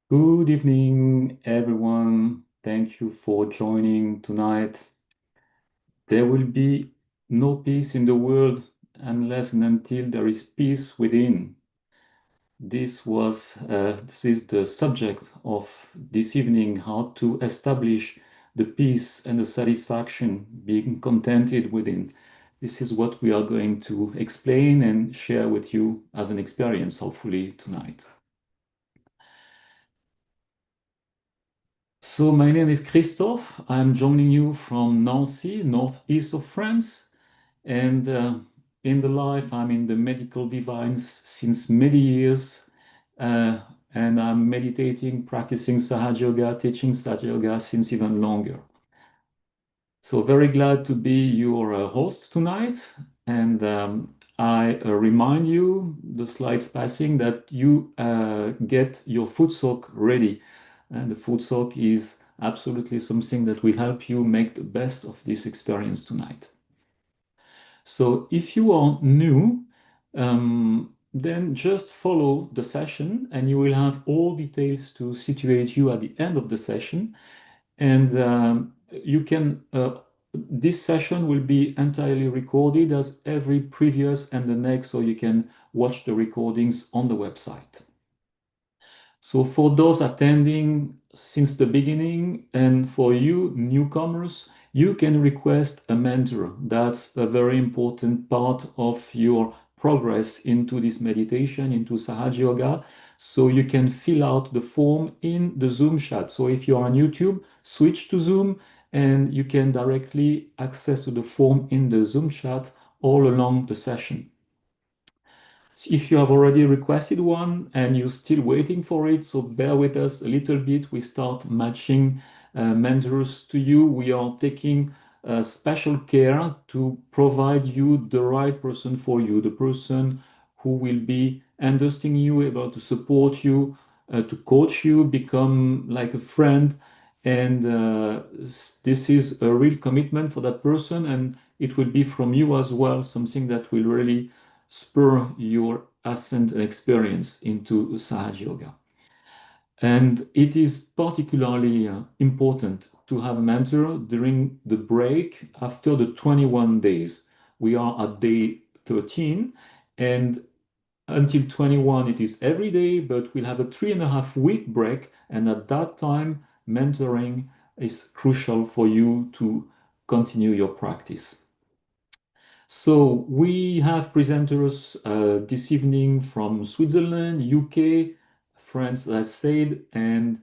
Good evening, everyone. Thank you for joining tonight. There will be no peace in the world unless and until there is peace within. This is the subject of this evening, how to establish the peace and the satisfaction, being contented within. This is what we are going to explain and share with you as an experience, hopefully, tonight. So my name is Christophe. I'm joining you from Nancy, northeast of France. And in the life, I'm in the medical divines since many years. Uh, and I'm meditating, practicing Sahaja Yoga, teaching Sahaja Yoga since even longer. So very glad to be your host tonight. And I remind you, the slides passing, that you get your food soak ready. And the food soak is absolutely something that will help you make the best of this experience tonight. So if you are new, then just follow the session and you will have all details to situate you at the end of the session. And you can, this session will be entirely recorded as every previous and the next, so you can watch the recordings on the website. So for those attending since the beginning and for you newcomers, you can request a mentor. That's a very important part of your progress into this meditation, into Sahaja Yoga. So you can fill out the form in the Zoom chat. So if you're on YouTube, switch to Zoom and you can directly access to the form in the Zoom chat all along the session. If you have already requested one and you're still waiting for it, so bear with us a little bit. We start matching mentors to you. We are taking special care to provide you the right person for you, the person who will be understanding you, able to support you, to coach you, become like a friend. And this is a real commitment for that person, and it will be from you as well, something that will really spur your ascent and experience into Sahaja Yoga. And it is particularly important to have a mentor during the break after the 21 days. We are at day 13, and until 21, it is every day, but we'll have a 3.5 week break. And at that time, mentoring is crucial for you to continue your practice. So we have presenters this evening from Switzerland, UK, France, as I said, and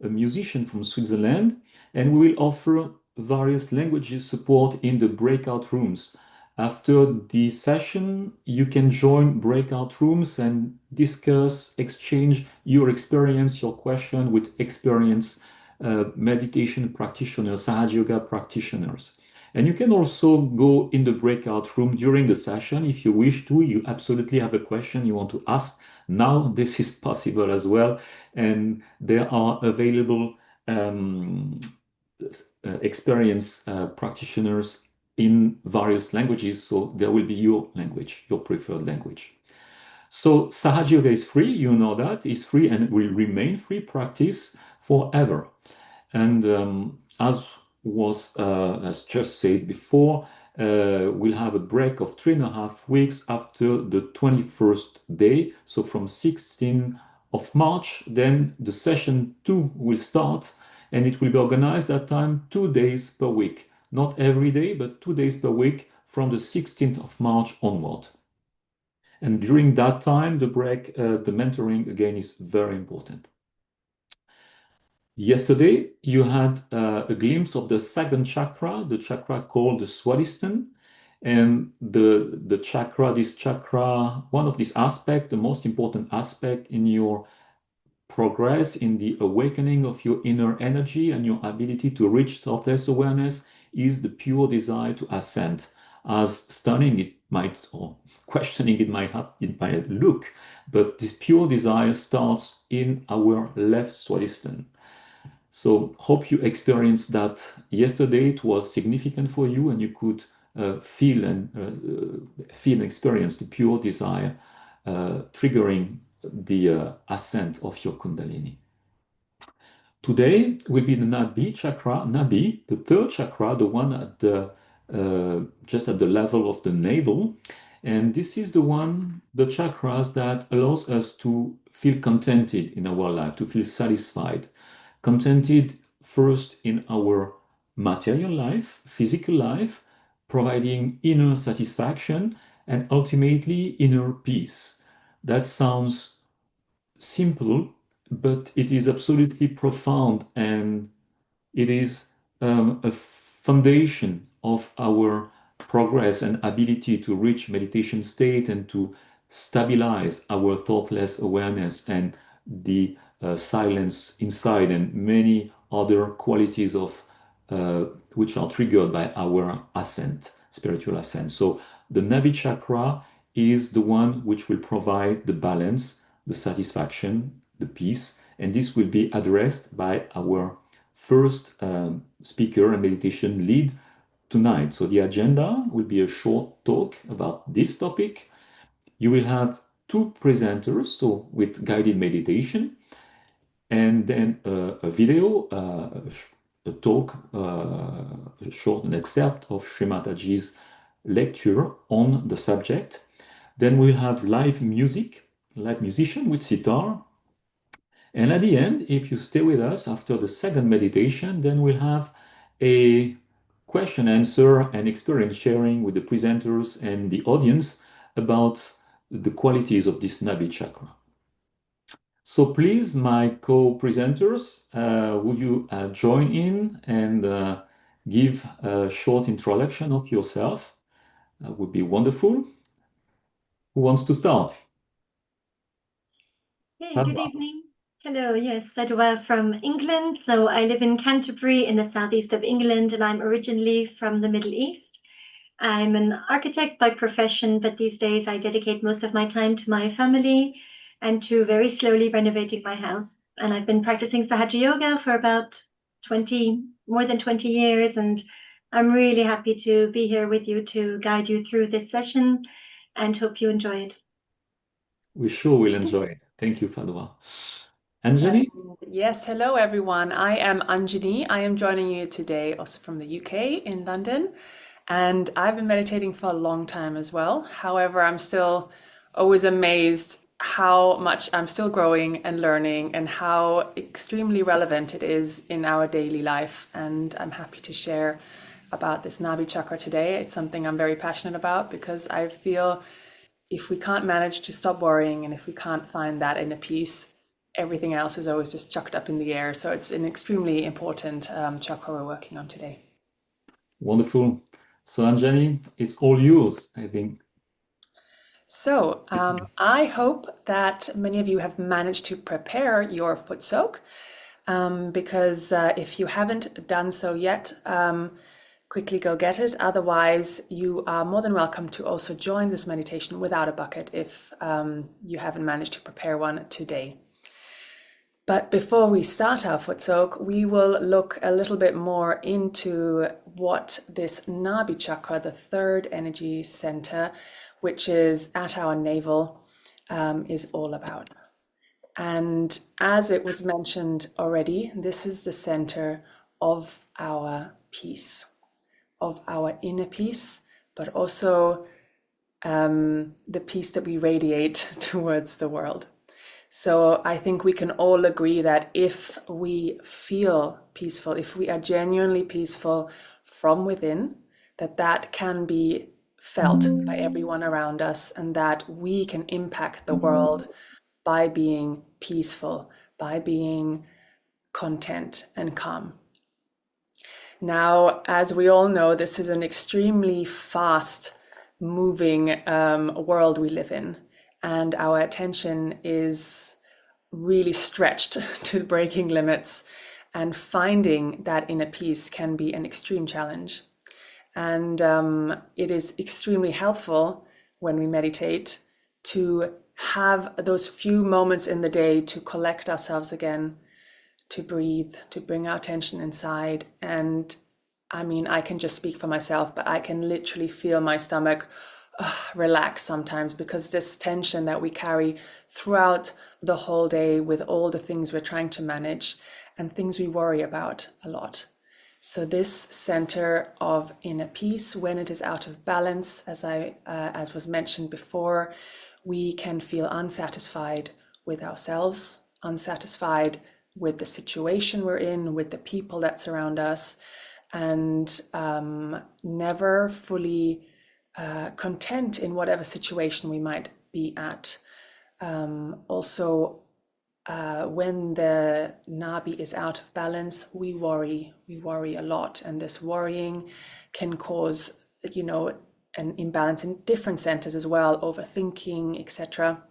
a musician from Switzerland. And we will offer various languages support in the breakout rooms. After the session, you can join breakout rooms and discuss, exchange your experience, your question with experienced meditation practitioners, Sahaja Yoga practitioners. And you can also go in the breakout room during the session if you wish to. You absolutely have a question you want to ask. Now, this is possible as well. And there are available experienced practitioners in various languages. So there will be your language, your preferred language. So Sahaja Yoga is free. You know that. It's free and will remain free practice forever. And as just said before, we'll have a break of 3.5 weeks after the 21st day. So from 16th of March, then the session 2 will start, and it will be organized that time 2 days per week. Not every day, but 2 days per week from the 16th of March onward. And during that time, the break, the mentoring again is very important. Yesterday, you had a glimpse of the second chakra, the chakra called the Swadhisthana. And the chakra, this chakra, one of these aspects, the most important aspect in your progress, in the awakening of your inner energy and your ability to reach selfless awareness, is the pure desire to ascend. As stunning it might, or questioning it might look, but this pure desire starts in our left Swadhisthana. So hope you experienced that yesterday. It was significant for you, and you could feel and experience the pure desire triggering the ascent of your Kundalini. Today will be the Nabhi chakra, Nabhi, the third chakra, the one at the just at the level of the navel. And this is the one, the chakras that allows us to feel contented in our life, to feel satisfied. Contented first in our material life, physical life, providing inner satisfaction and ultimately inner peace. That sounds simple, but it is absolutely profound, and it is a foundation of our progress and ability to reach meditation state and to stabilize our thoughtless awareness and the silence inside and many other qualities of which are triggered by our ascent, spiritual ascent. So the Nabhi chakra is the one which will provide the balance, the satisfaction, the peace, and this will be addressed by our first speaker and meditation lead tonight. So the agenda will be a short talk about this topic. You will have two presenters, so with guided meditation, and then a video, a talk, a short an excerpt of Shri Mataji's lecture on the subject. Then we'll have live music, live musician with sitar. And at the end, if you stay with us after the second meditation, then we'll have a question answer and experience sharing with the presenters and the audience about the qualities of this Nabhi chakra. So please, my co-presenters, would you join in and give a short introduction of yourself? That would be wonderful. Who wants to start? Hey, good evening. Hello, yes, Fedwa from England. So I live in Canterbury in the southeast of England, and I'm originally from the Middle East. I'm an architect by profession, but these days I dedicate most of my time to my family and to very slowly renovating my house. And I've been practicing Sahaja Yoga for about more than 20 years, and I'm really happy to be here with you to guide you through this session and hope you enjoy it. We sure will enjoy it. Thank you, Fadwa. Anjani? Yes, hello everyone. I am Anjani. I am joining you today also from the UK in London. And I've been meditating for a long time as well. However, I'm still always amazed how much I'm still growing and learning and how extremely relevant it is in our daily life. And I'm happy to share about this Nabhi chakra today. It's something I'm very passionate about because I feel if we can't manage to stop worrying and if we can't find that inner peace, everything else is always just chucked up in the air. So it's an extremely important chakra we're working on today. Wonderful. So Anjani, it's all yours, I think. So I hope that many of you have managed to prepare your foot soak, because if you haven't done so yet, quickly go get it. Otherwise, you are more than welcome to also join this meditation without a bucket if you haven't managed to prepare one today. But before we start our foot soak, we will look a little bit more into what this Nabhi chakra, the third energy center, which is at our navel, is all about. And as it was mentioned already, this is the center of our peace, of our inner peace, but also the peace that we radiate towards the world. So I think we can all agree that if we feel peaceful, if we are genuinely peaceful from within, that can be felt by everyone around us, and that we can impact the world by being peaceful, by being content and calm. Now, as we all know, this is an extremely fast moving world we live in, and our attention is really stretched to breaking limits, and finding that inner peace can be an extreme challenge. And it is extremely helpful when we meditate to have those few moments in the day to collect ourselves again, to breathe, to bring our attention inside. And I mean, I can just speak for myself, but I can literally feel my stomach relax sometimes, because this tension that we carry throughout the whole day with all the things we're trying to manage and things we worry about a lot. So this center of inner peace, when it is out of balance, as was mentioned before, we can feel unsatisfied with ourselves, unsatisfied with the situation we're in, with the people that surround us, and never fully content in whatever situation we might be at. Also, when the Nabhi is out of balance, we worry a lot, and this worrying can cause, an imbalance in different centers as well, overthinking, etc.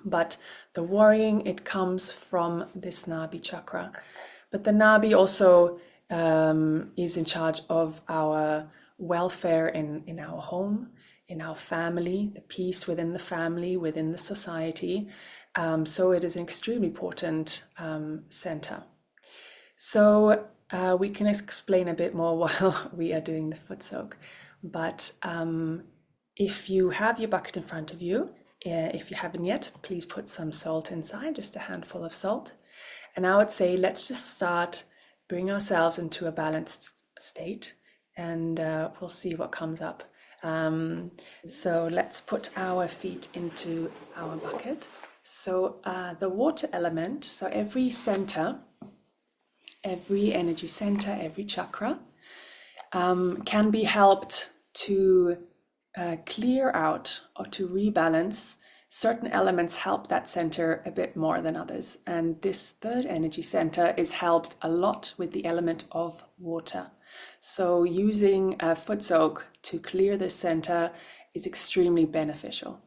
But the worrying, it comes from this Nabhi chakra. But the Nabhi also is in charge of our welfare in our home, in our family, the peace within the family, within the society. So it is an extremely important center. So we can explain a bit more while we are doing the foot soak. But if you have your bucket in front of you, if you haven't yet, please put some salt inside, just a handful of salt. And I would say, let's just start, bring ourselves into a balanced state, and we'll see what comes up. So let's put our feet into our bucket. So the water element, so every center, every energy center, every chakra can be helped to clear out or to rebalance. Certain elements help that center a bit more than others. And this third energy center is helped a lot with the element of water. So using a foot soak to clear this center is extremely beneficial.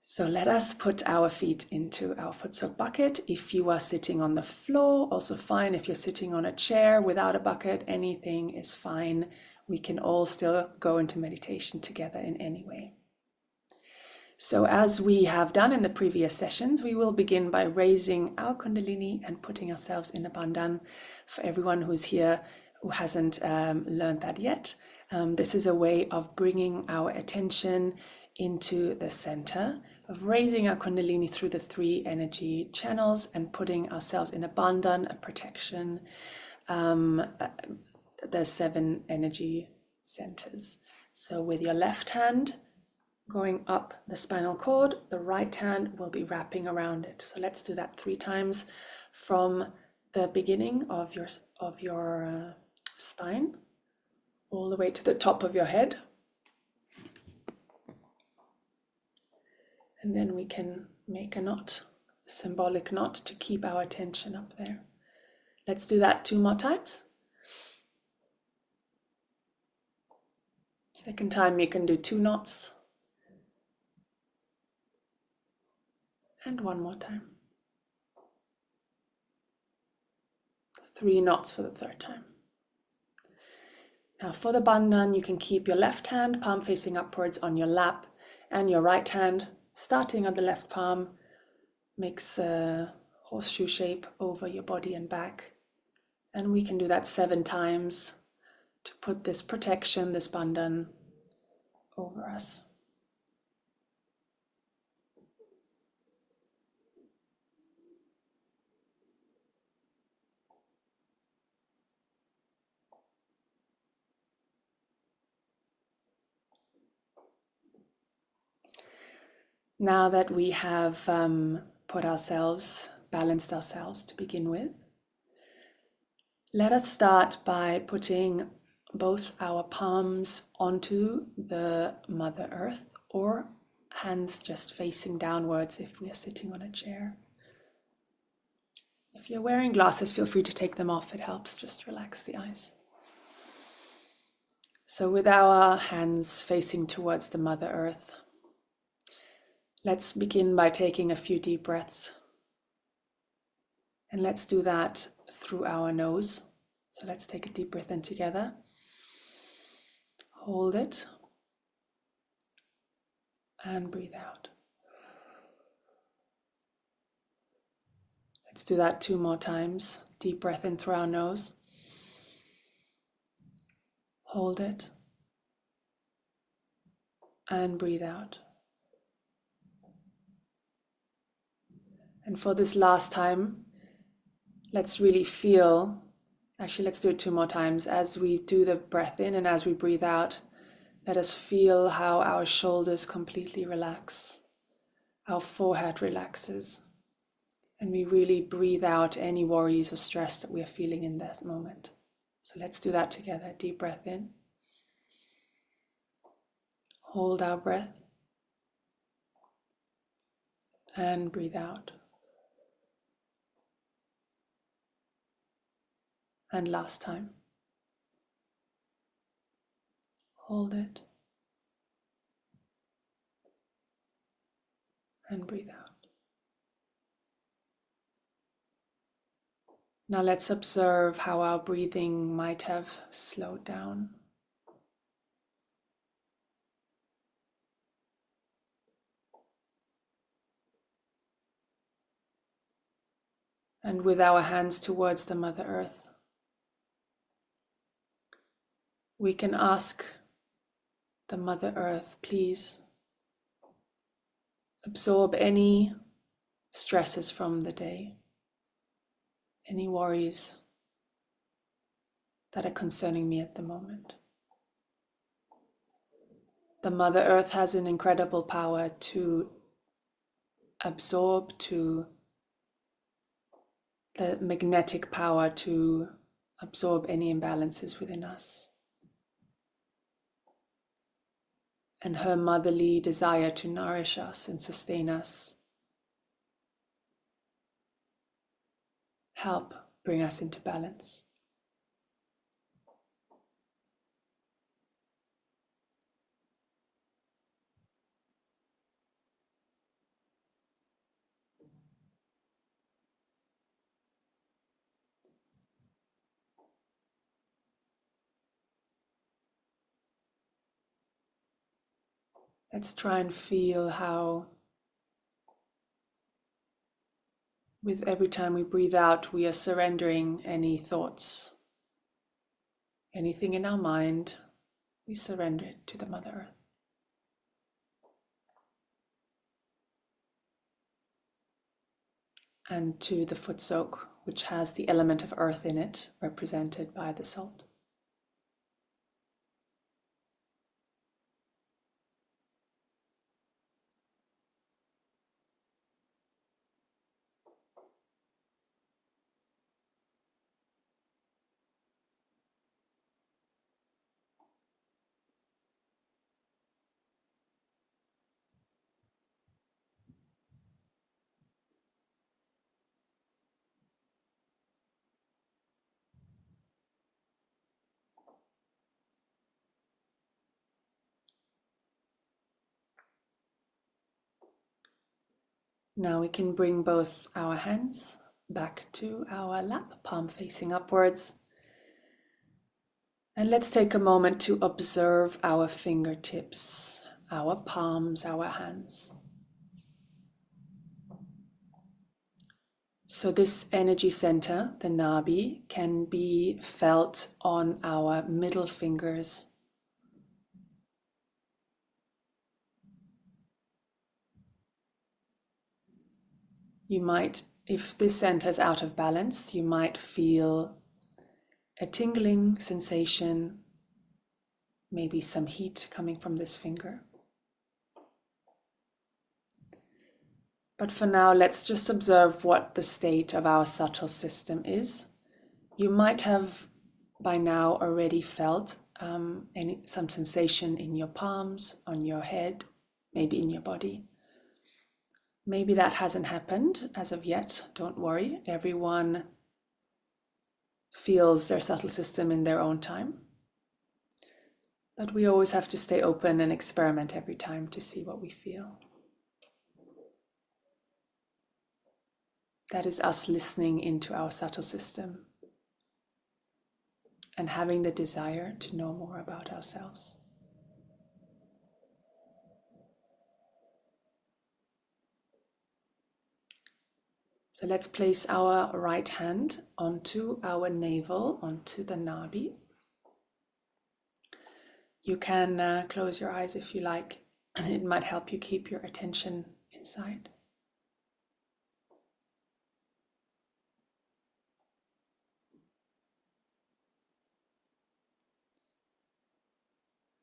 So let us put our feet into our foot soak bucket. If you are sitting on the floor, also fine. If you're sitting on a chair without a bucket, anything is fine. We can all still go into meditation together in any way. So as we have done in the previous sessions, we will begin by raising our Kundalini and putting ourselves in a bandhan. For everyone who's here who hasn't learned that yet, this is a way of bringing our attention into the center, of raising our Kundalini through the 3 energy channels and putting ourselves in a bandhan, a protection. There's 7 energy centers. So with your left hand going up the spinal cord, the right hand will be wrapping around it. So let's do that 3 times from the beginning of your spine. all the way to the top of your head. And then we can make a knot, a symbolic knot to keep our attention up there. Let's do that 2 more times. Second time you can do 2 knots. And 1 more time. 3 knots for the 3rd time. Now for the bandhan, you can keep your left hand palm facing upwards on your lap, and your right hand starting on the left palm makes a horseshoe shape over your body and back. And we can do that 7 times to put this protection, this bandhan, over us. Now that we have balanced ourselves to begin with, let us start by putting both our palms onto the Mother Earth, or hands just facing downwards if we are sitting on a chair. If you're wearing glasses, feel free to take them off. It helps just relax the eyes. So with our hands facing towards the Mother Earth, let's begin by taking a few deep breaths. And let's do that through our nose. So let's take a deep breath in together. Hold it. And breathe out. Let's do that 2 more times. Deep breath in through our nose. Hold it. And breathe out. And for this last time, let's really feel, actually let's do it 2 more times. As we do the breath in and as we breathe out, let us feel how our shoulders completely relax, our forehead relaxes, and we really breathe out any worries or stress that we are feeling in that moment. So let's do that together. Deep breath in. Hold our breath. And breathe out. And last time. Hold it. And breathe out. Now let's observe how our breathing might have slowed down. And with our hands towards the Mother Earth, we can ask the Mother Earth, please absorb any stresses from the day, any worries that are concerning me at the moment. The Mother Earth has an incredible power to absorb, the magnetic power to absorb any imbalances within us. And her motherly desire to nourish us and sustain us, help bring us into balance. Let's try and feel how, with every time we breathe out, we are surrendering any thoughts, anything in our mind, we surrender it to the Mother Earth. And to the foot soak, which has the element of earth in it, represented by the salt. Now we can bring both our hands back to our lap, palm facing upwards. And let's take a moment to observe our fingertips, our palms, our hands. So this energy center, the Nabhi, can be felt on our middle fingers. You might, if this center is out of balance, you might feel a tingling sensation, maybe some heat coming from this finger. But for now, let's just observe what the state of our subtle system is. You might have by now already felt some sensation in your palms, on your head, maybe in your body. Maybe that hasn't happened as of yet. Don't worry. Everyone feels their subtle system in their own time. But we always have to stay open and experiment every time to see what we feel. That is us listening into our subtle system and having the desire to know more about ourselves. So let's place our right hand onto our navel, onto the Nabhi. You can close your eyes if you like. It might help you keep your attention inside.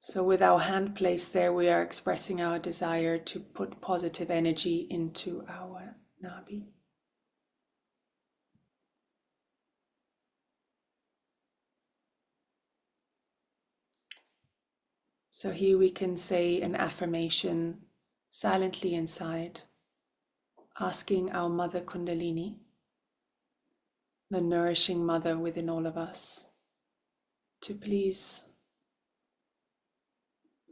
So with our hand placed there, we are expressing our desire to put positive energy into our Nabhi. So here we can say an affirmation silently inside, asking our Mother Kundalini, the nourishing mother within all of us, to please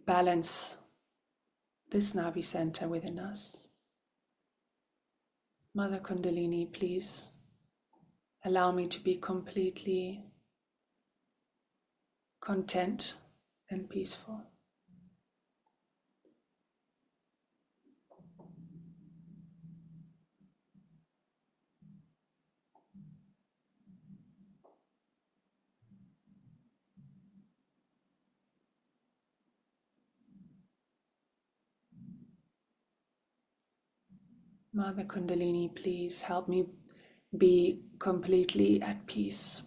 balance this Nabhi center within us. Mother Kundalini, please allow me to be completely content and peaceful. Mother Kundalini, please help me be completely at peace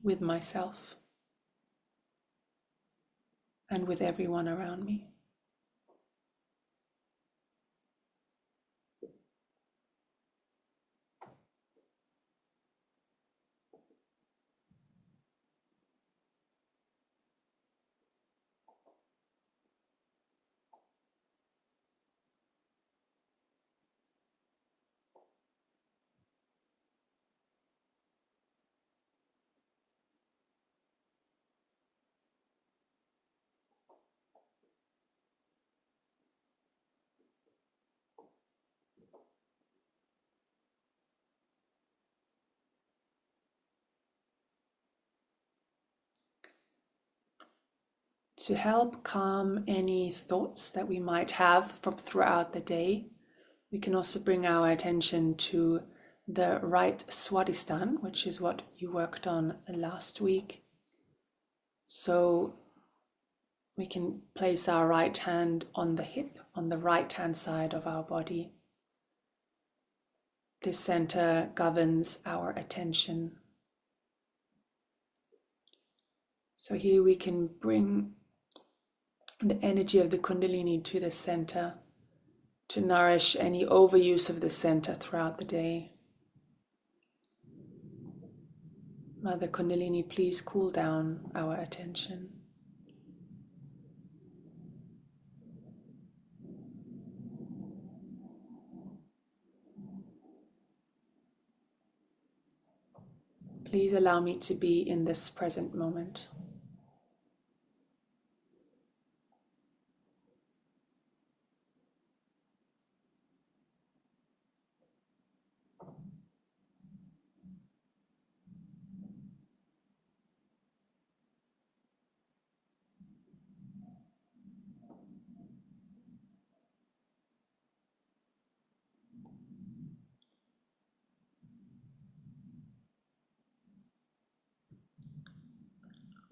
with myself and with everyone around me. To help calm any thoughts that we might have from throughout the day, we can also bring our attention to the right Swadhisthana, which is what you worked on last week. So we can place our right hand on the hip, on the right hand side of our body. This center governs our attention. So here we can bring the energy of the Kundalini to the center to nourish any overuse of the center throughout the day. Mother Kundalini, please cool down our attention. Please allow me to be in this present moment.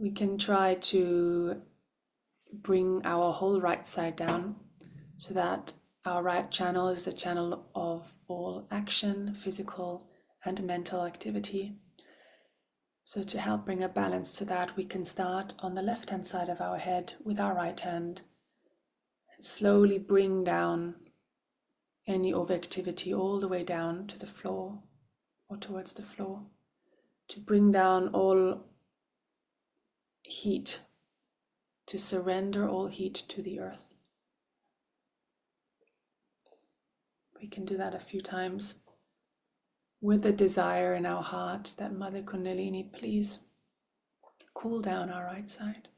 We can try to bring our whole right side down so that our right channel is the channel of all action, physical and mental activity. So to help bring a balance to that, we can start on the left-hand side of our head with our right hand and slowly bring down any overactivity all the way down to the floor or towards the floor, to bring down all heat, to surrender all heat to the earth. We can do that a few times with the desire in our heart that Mother Kundalini please cool down our right side.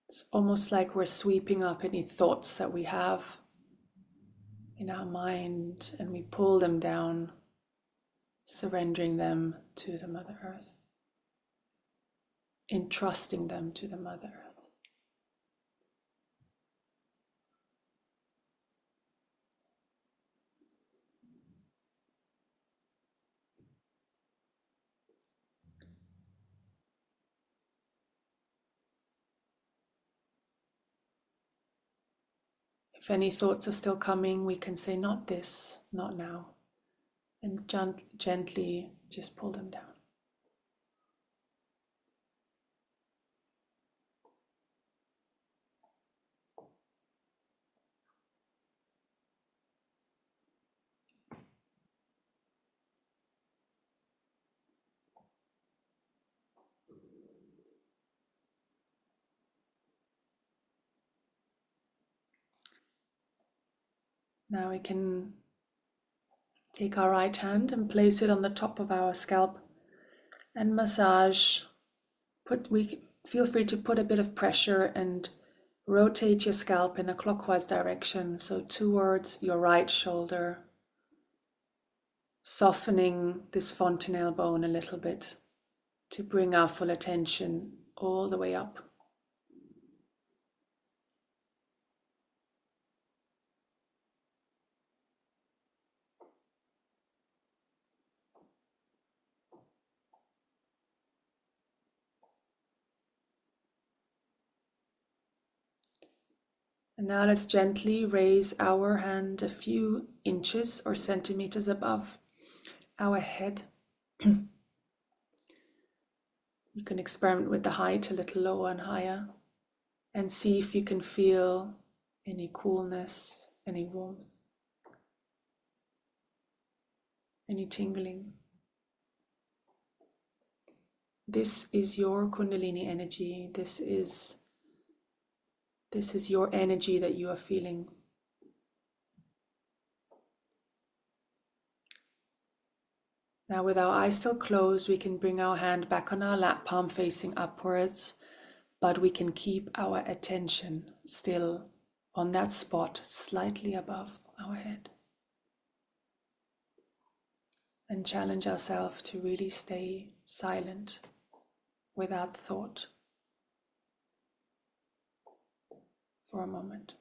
It's almost like we're sweeping up any thoughts that we have in our mind and we pull them down, surrendering them to the Mother Earth, entrusting them to the Mother Earth. If any thoughts are still coming, we can say, not this, not now, and gently just pull them down. Now we can take our right hand and place it on the top of our scalp and massage. Feel free to put a bit of pressure and rotate your scalp in a clockwise direction, so towards your right shoulder, softening this fontanelle bone a little bit to bring our full attention all the way up. And now let's gently raise our hand a few inches or centimeters above our head. You can experiment with the height a little lower and higher and see if you can feel any coolness, any warmth, any tingling. This is your Kundalini energy. This is your energy that you are feeling. Now with our eyes still closed, we can bring our hand back on our lap, palm facing upwards, but we can keep our attention still on that spot slightly above our head. And challenge ourselves to really stay silent without thought for a moment.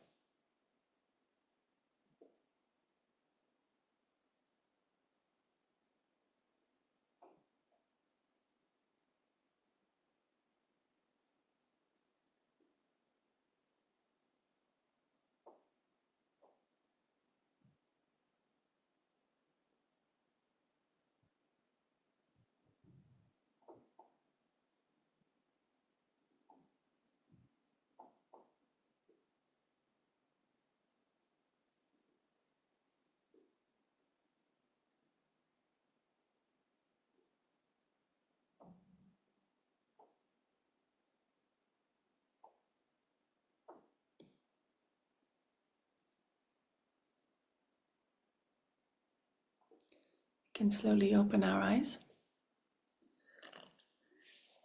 We can slowly open our eyes.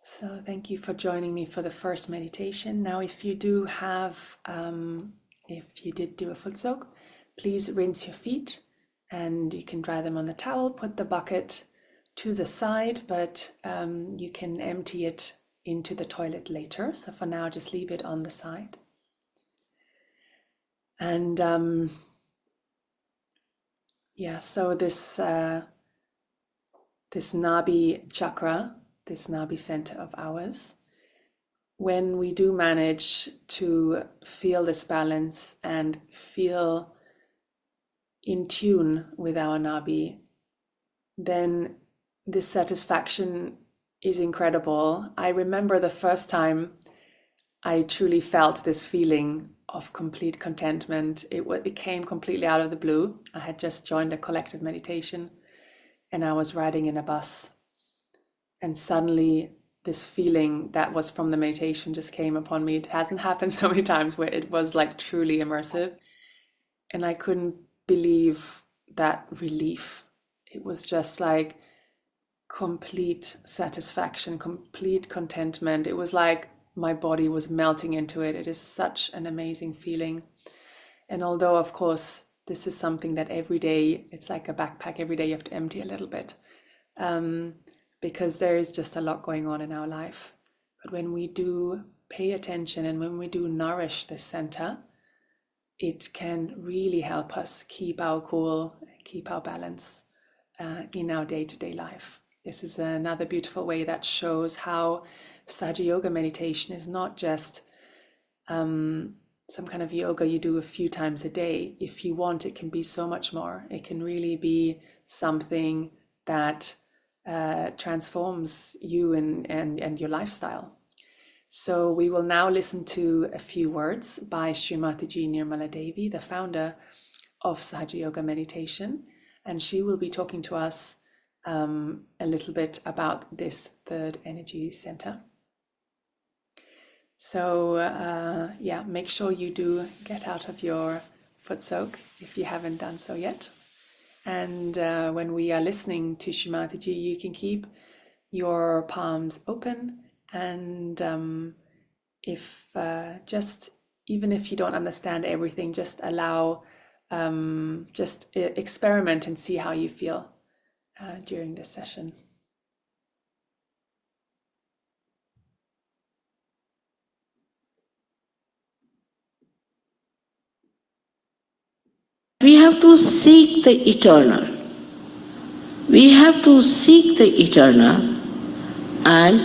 So thank you for joining me for the first meditation. Now, if you did do a foot soak, please rinse your feet and you can dry them on the towel, put the bucket to the side, but you can empty it into the toilet later. So for now, just leave it on the side. And so this Nabhi chakra, this Nabhi center of ours, when we do manage to feel this balance and feel in tune with our Nabhi, then this satisfaction is incredible. I remember the first time I truly felt this feeling of complete contentment. It came completely out of the blue. I had just joined a collective meditation and I was riding in a bus, and suddenly this feeling that was from the meditation just came upon me. It hasn't happened so many times where it was like truly immersive, and I couldn't believe that relief. It was just like complete satisfaction, complete contentment. It was like my body was melting into it. It is such an amazing feeling. And although, of course, this is something that every day, it's like a backpack, every day you have to empty a little bit, because there is just a lot going on in our life. But when we do pay attention and when we do nourish this center, it can really help us keep our cool, keep our balance in our day-to-day life. This is another beautiful way that shows how Sahaja Yoga meditation is not just some kind of yoga you do a few times a day. If you want, it can be so much more. It can really be something that transforms you and your lifestyle. So we will now listen to a few words by Shri Mataji Nirmala Devi, the founder of Sahaja Yoga meditation, and she will be talking to us a little bit about this third energy center. So make sure you do get out of your foot soak if you haven't done so yet. And when we are listening to Shri Mataji, you can keep your palms open, and even if you don't understand everything, just allow, experiment and see how you feel during this session. We have to seek the eternal. We have to seek the eternal, and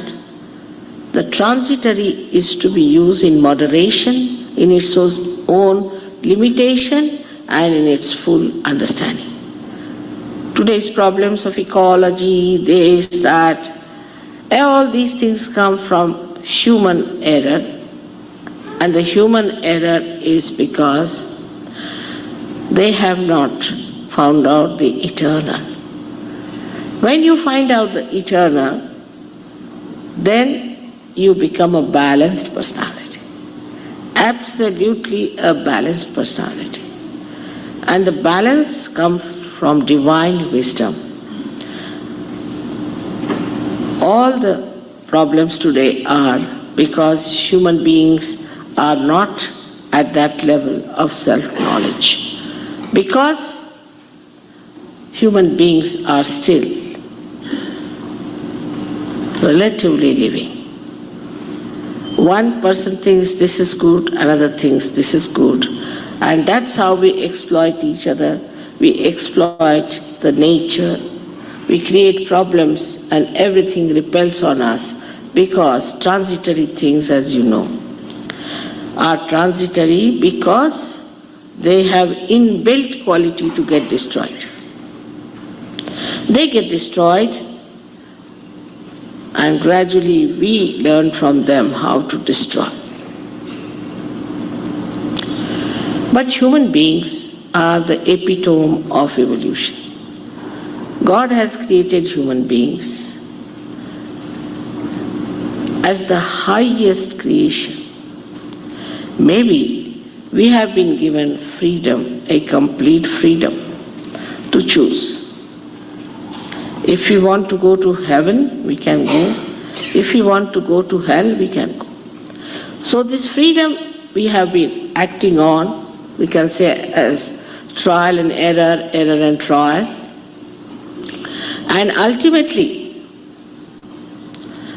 the transitory is to be used in moderation, in its own limitation, and in its full understanding. Today's problems of ecology, this, that, all these things come from human error, and the human error is because they have not found out the eternal. When you find out the eternal, then you become a balanced personality. Absolutely a balanced personality. And the balance comes from divine wisdom. All the problems today are because human beings are not at that level of self-knowledge. Because human beings are still relatively living. One person thinks this is good, another thinks this is good, and that's how we exploit each other. We exploit the nature, we create problems, and everything repels on us because transitory things, as you know, are transitory because they have inbuilt quality to get destroyed. They get destroyed, and gradually we learn from them how to destroy. But human beings are the epitome of evolution. God has created human beings as the highest creation. Maybe we have been given freedom, a complete freedom to choose. If we want to go to heaven, we can go. If we want to go to hell, we can go. So this freedom we have been acting on, we can say as trial and error, error and trial. And ultimately,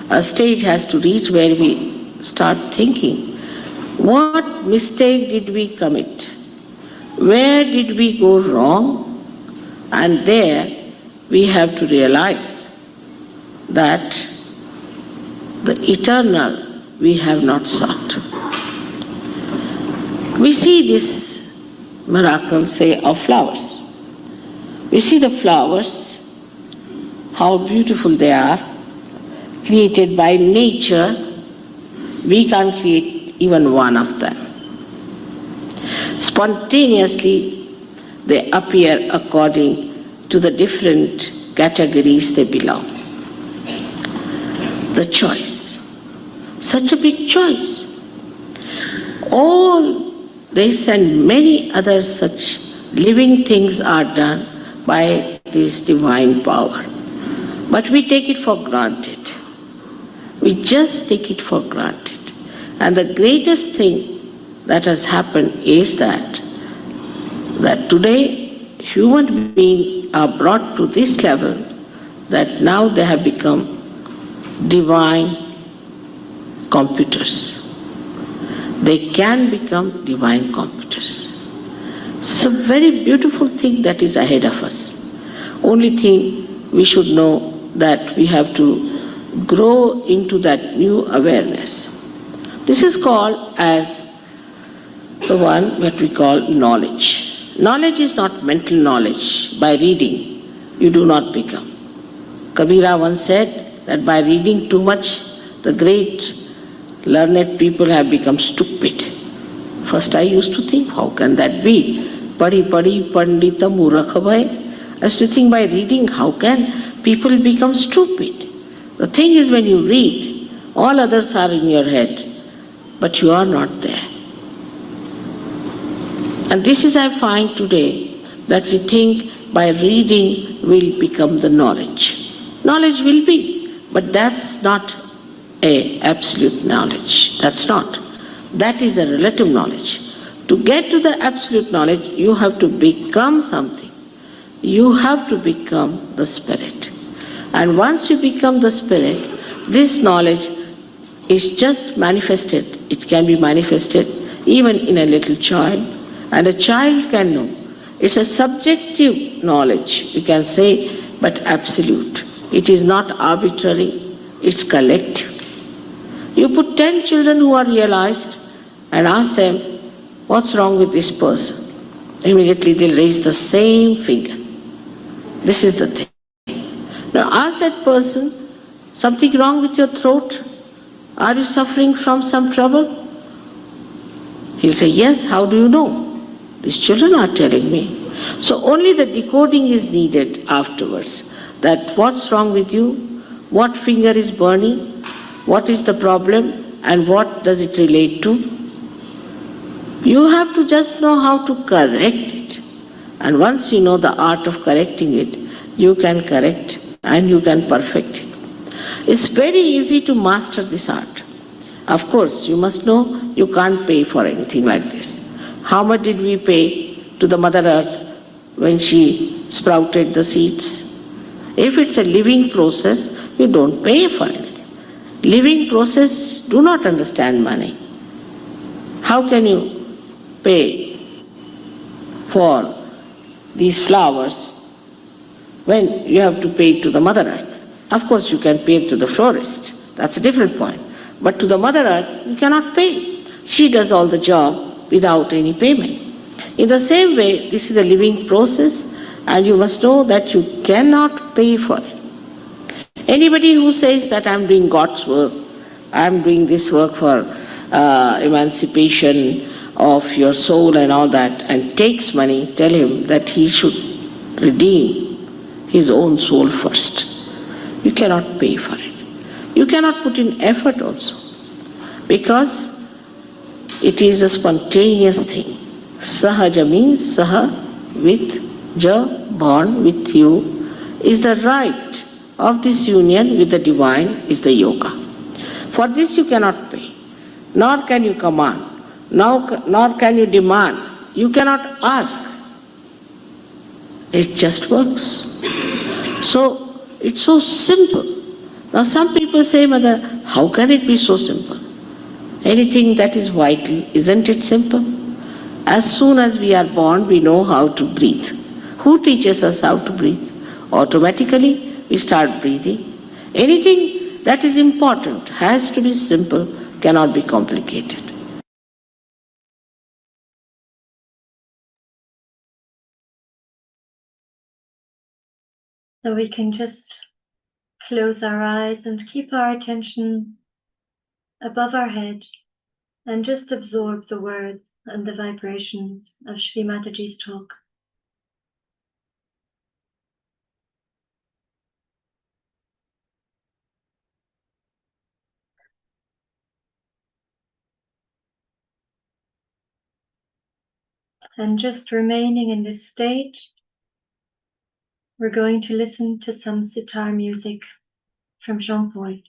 a stage has to reach where we start thinking, what mistake did we commit? Where did we go wrong? And there we have to realize that the eternal we have not sought. We see this miracle, say, of flowers. We see the flowers, how beautiful they are, created by nature. We can't create even one of them. Spontaneously, they appear according to the different categories they belong. The choice, such a big choice. All this and many other such living things are done by this divine power. But we take it for granted. We just take it for granted. And the greatest thing that has happened is that today human beings are brought to this level that now they have become divine computers. They can become divine computers. It's a very beautiful thing that is ahead of us. Only thing we should know that we have to grow into that new awareness. This is called as the one that we call knowledge. Knowledge is not mental knowledge. By reading, you do not become. Kabira once said that by reading too much, the great learned people have become stupid. First I used to think, how can that be? Padi pandita murakha bhai. I used to think, by reading, how can people become stupid? The thing is, when you read, all others are in your head, but you are not there. And this is, I find today, that we think by reading will become the knowledge. Knowledge will be, but that's not a absolute knowledge. That's not. That is a relative knowledge. To get to the absolute knowledge, you have to become something. You have to become the spirit. And once you become the spirit, this knowledge is just manifested. It can be manifested even in a little child, and a child can know. It's a subjective knowledge, you can say, but absolute. It is not arbitrary, it's collective. You put 10 children who are realized and ask them, what's wrong with this person? Immediately they'll raise the same finger. This is the thing. Now ask that person, something wrong with your throat? Are you suffering from some trouble? He'll say, yes, how do you know? These children are telling me. So only the decoding is needed afterwards. That what's wrong with you? What finger is burning? What is the problem? And what does it relate to? You have to just know how to correct it. And once you know the art of correcting it, you can correct and you can perfect it. It's very easy to master this art. Of course, you must know you can't pay for anything like this. How much did we pay to the Mother Earth when she sprouted the seeds? If it's a living process, you don't pay for anything. Living process do not understand money. How can you pay for these flowers when you have to pay to the Mother Earth? Of course, you can pay to the florist. That's a different point. But to the Mother Earth, you cannot pay. She does all the job without any payment. In the same way, this is a living process, and you must know that you cannot pay for it. Anybody who says that I'm doing God's work, I'm doing this work for emancipation of your soul and all that, and takes money, tell him that he should redeem his own soul first. You cannot pay for it. You cannot put in effort also, because it is a spontaneous thing. Sahaja means saha, with, ja, born, with you, is the right of this union with the divine, is the yoga. For this you cannot pay, nor can you command, nor can you demand. You cannot ask. It just works. So it's so simple. Now some people say, Mother, how can it be so simple? Anything that is vital, isn't it simple? As soon as we are born, we know how to breathe. Who teaches us how to breathe? Automatically, we start breathing. Anything that is important has to be simple, cannot be complicated. So we can just close our eyes and keep our attention above our head and just absorb the words and the vibrations of Shri Mataji's talk. And just remaining in this state, we're going to listen to some sitar music from Jean-Paul.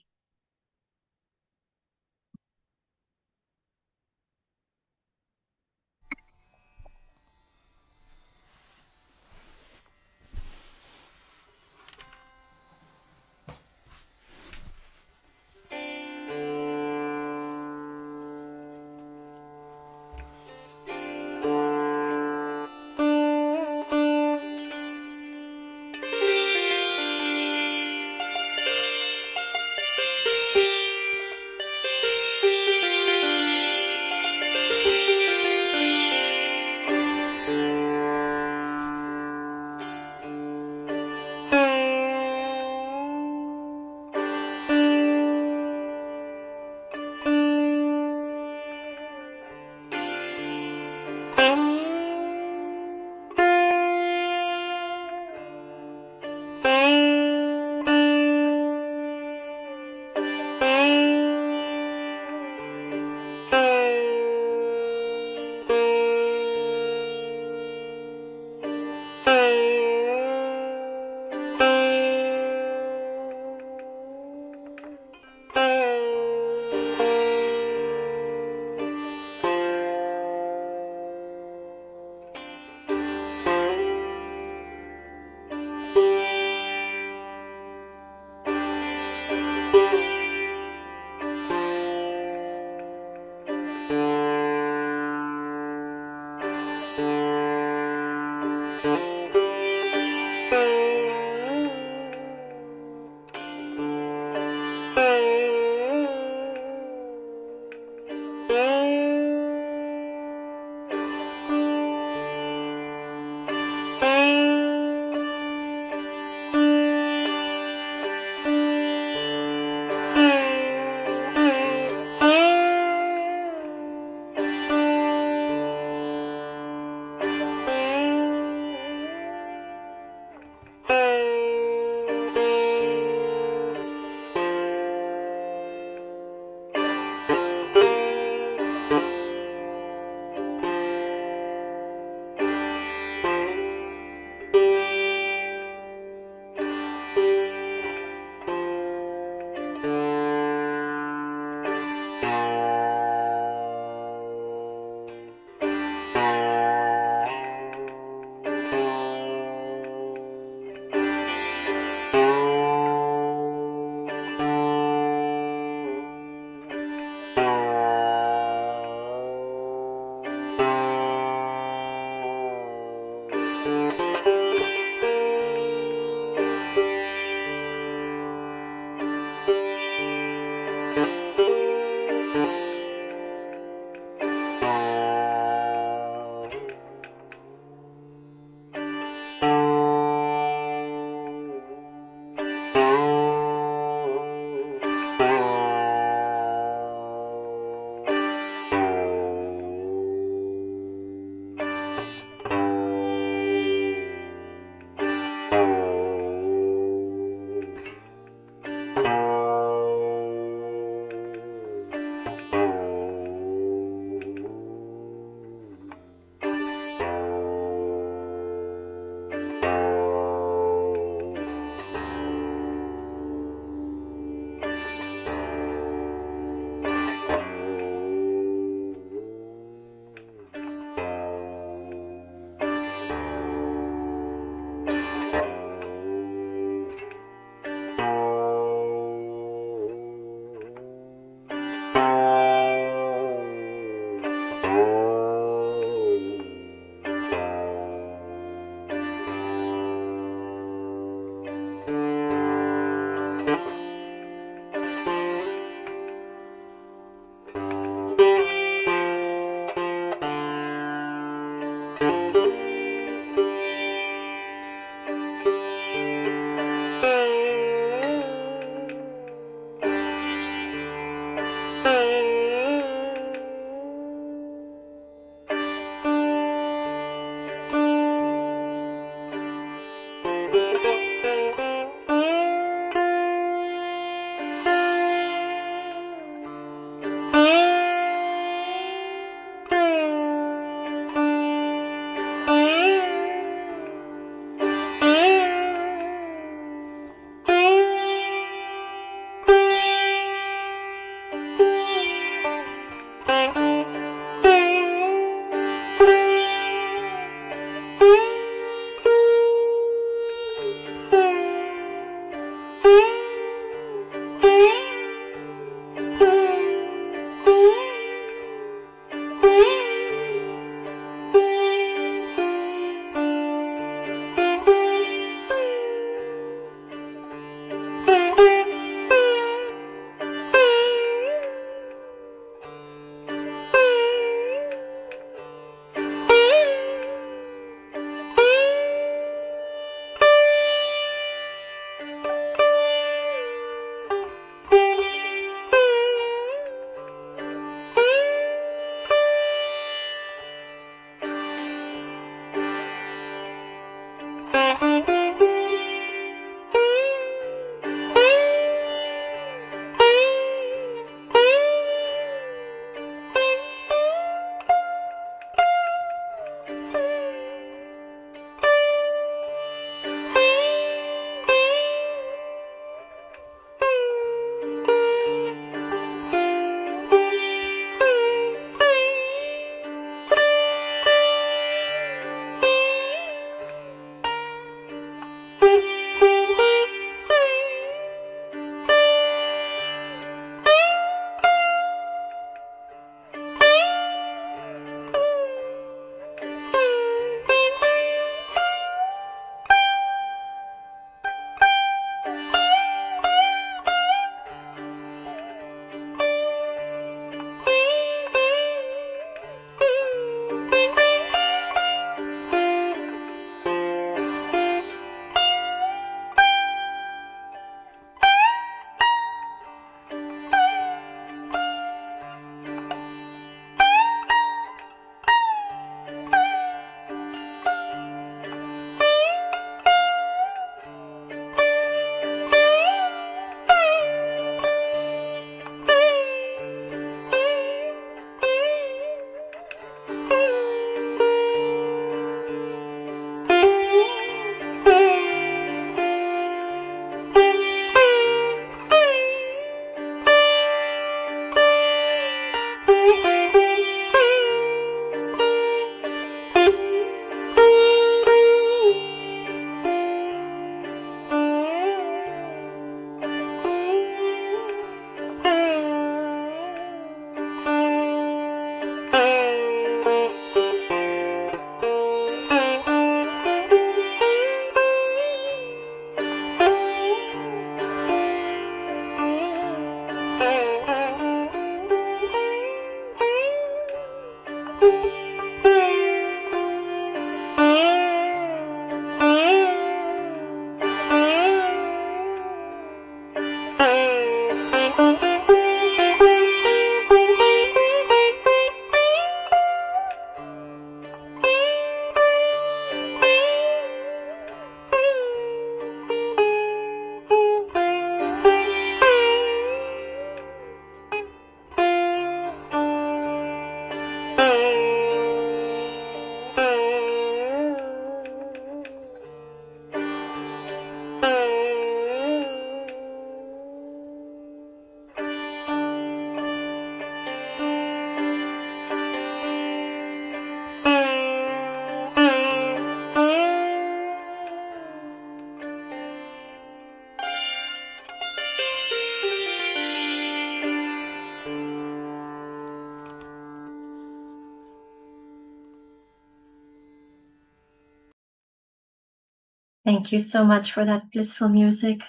Thank you so much for that blissful music,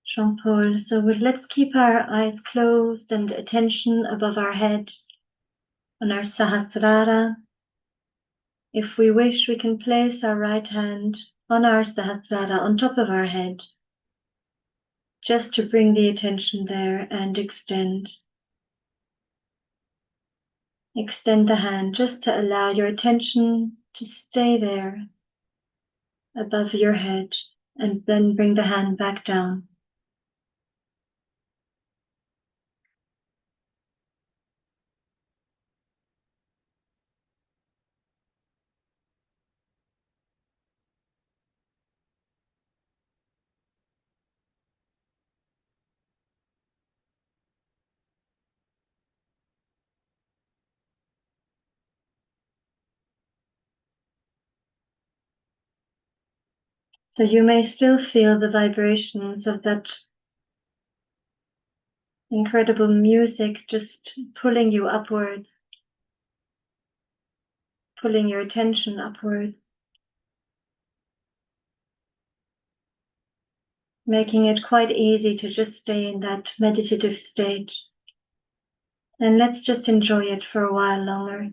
Jean-Paul. So let's keep our eyes closed and attention above our head on our Sahasrara. If we wish, we can place our right hand on our Sahasrara on top of our head, just to bring the attention there and extend. Extend the hand just to allow your attention to stay there above your head, and then bring the hand back down. So you may still feel the vibrations of that incredible music just pulling you upwards, pulling your attention upwards, making it quite easy to just stay in that meditative state. And let's just enjoy it for a while longer.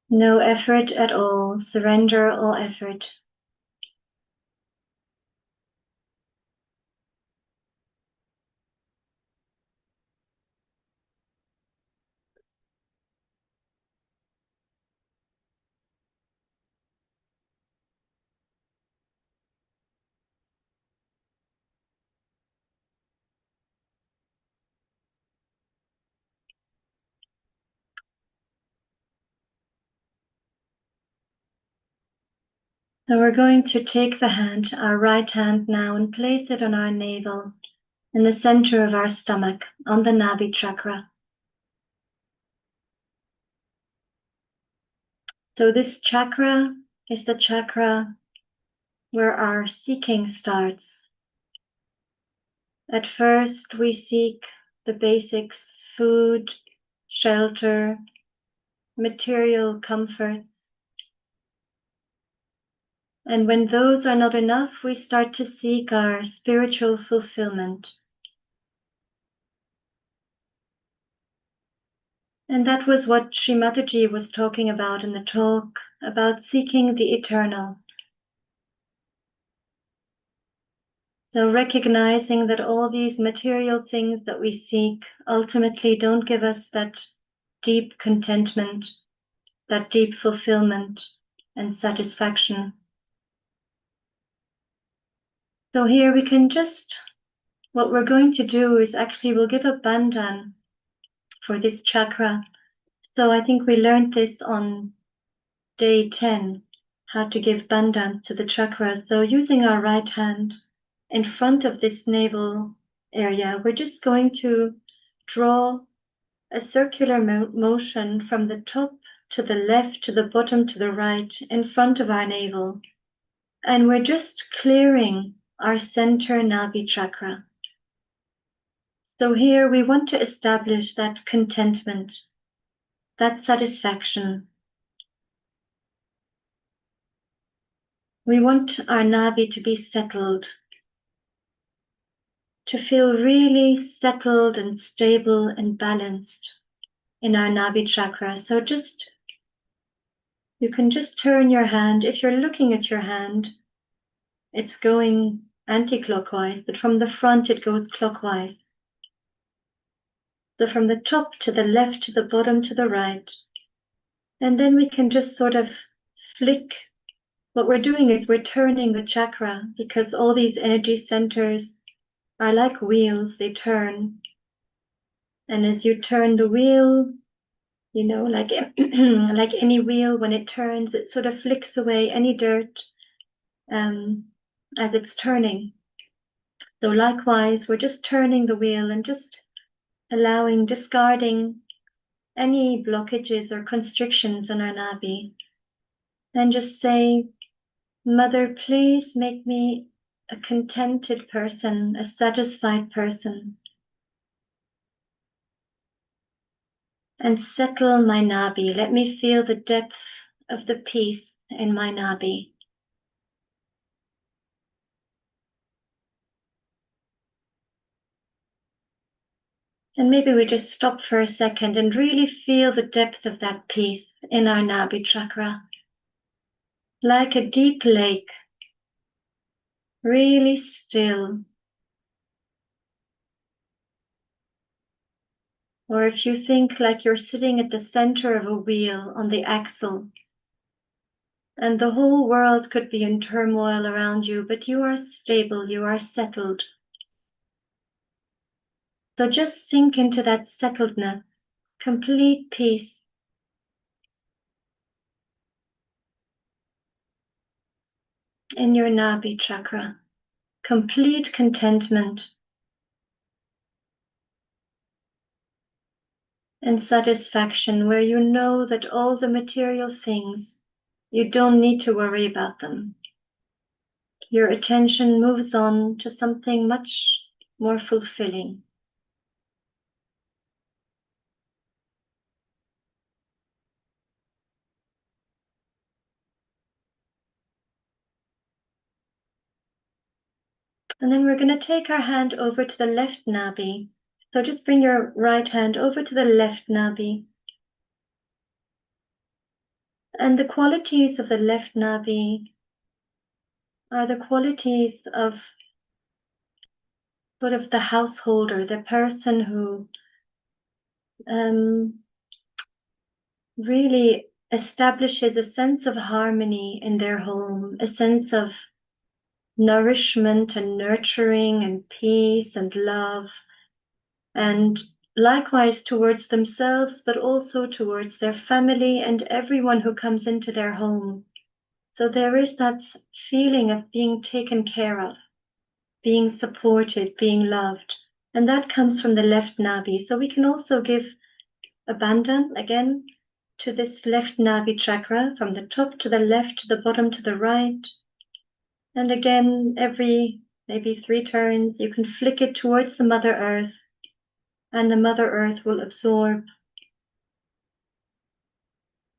No effort at all, surrender all effort. So we're going to take the hand, our right hand now, and place it on our navel, in the center of our stomach, on the Nabhi chakra. So this chakra is the chakra where our seeking starts. At first, we seek the basics: food, shelter, material comforts. And when those are not enough, we start to seek our spiritual fulfillment. And that was what Shri Mataji was talking about in the talk, about seeking the eternal. So recognizing that all these material things that we seek ultimately don't give us that deep contentment, that deep fulfillment and satisfaction. So here we can what we're going to do is actually we'll give a bandhan for this chakra. So I think we learned this on day 10, how to give bandhan to the chakra. So using our right hand in front of this navel area, we're just going to draw a circular motion from the top to the left, to the bottom, to the right, in front of our navel. And we're just clearing our center Nabhi chakra. So here we want to establish that contentment, that satisfaction. We want our Nabhi to be settled, to feel really settled and stable and balanced in our Nabhi chakra. So you can just turn your hand. If you're looking at your hand, it's going anti-clockwise, but from the front it goes clockwise. So from the top to the left, to the bottom, to the right. And then we can just sort of flick. What we're doing is we're turning the chakra, because all these energy centers are like wheels, they turn. And as you turn the wheel, like like any wheel, when it turns, it sort of flicks away any dirt as it's turning. So likewise, we're just turning the wheel and just discarding any blockages or constrictions on our Nabhi. And just say, Mother, please make me a contented person, a satisfied person. and settle my Nabhi. Let me feel the depth of the peace in my Nabhi. And maybe we just stop for a second and really feel the depth of that peace in our Nabhi chakra. Like a deep lake, really still. Or if you think like you're sitting at the center of a wheel on the axle, and the whole world could be in turmoil around you, but you are stable, you are settled. So just sink into that settledness, complete peace. In your Nabhi chakra, complete contentment and satisfaction, where you know that all the material things, you don't need to worry about them. Your attention moves on to something much more fulfilling. And then we're going to take our hand over to the left Nabhi. So just bring your right hand over to the left Nabhi. And the qualities of the left Nabhi are the qualities of sort of the householder, the person who really establishes a sense of harmony in their home, a sense of nourishment and nurturing and peace and love, and likewise towards themselves, but also towards their family and everyone who comes into their home. So there is that feeling of being taken care of, being supported, being loved, and that comes from the left Nabhi. So we can also give abandon again to this left Nabhi chakra, from the top to the left, to the bottom to the right. And again, every maybe 3 turns, you can flick it towards the Mother Earth, and the Mother Earth will absorb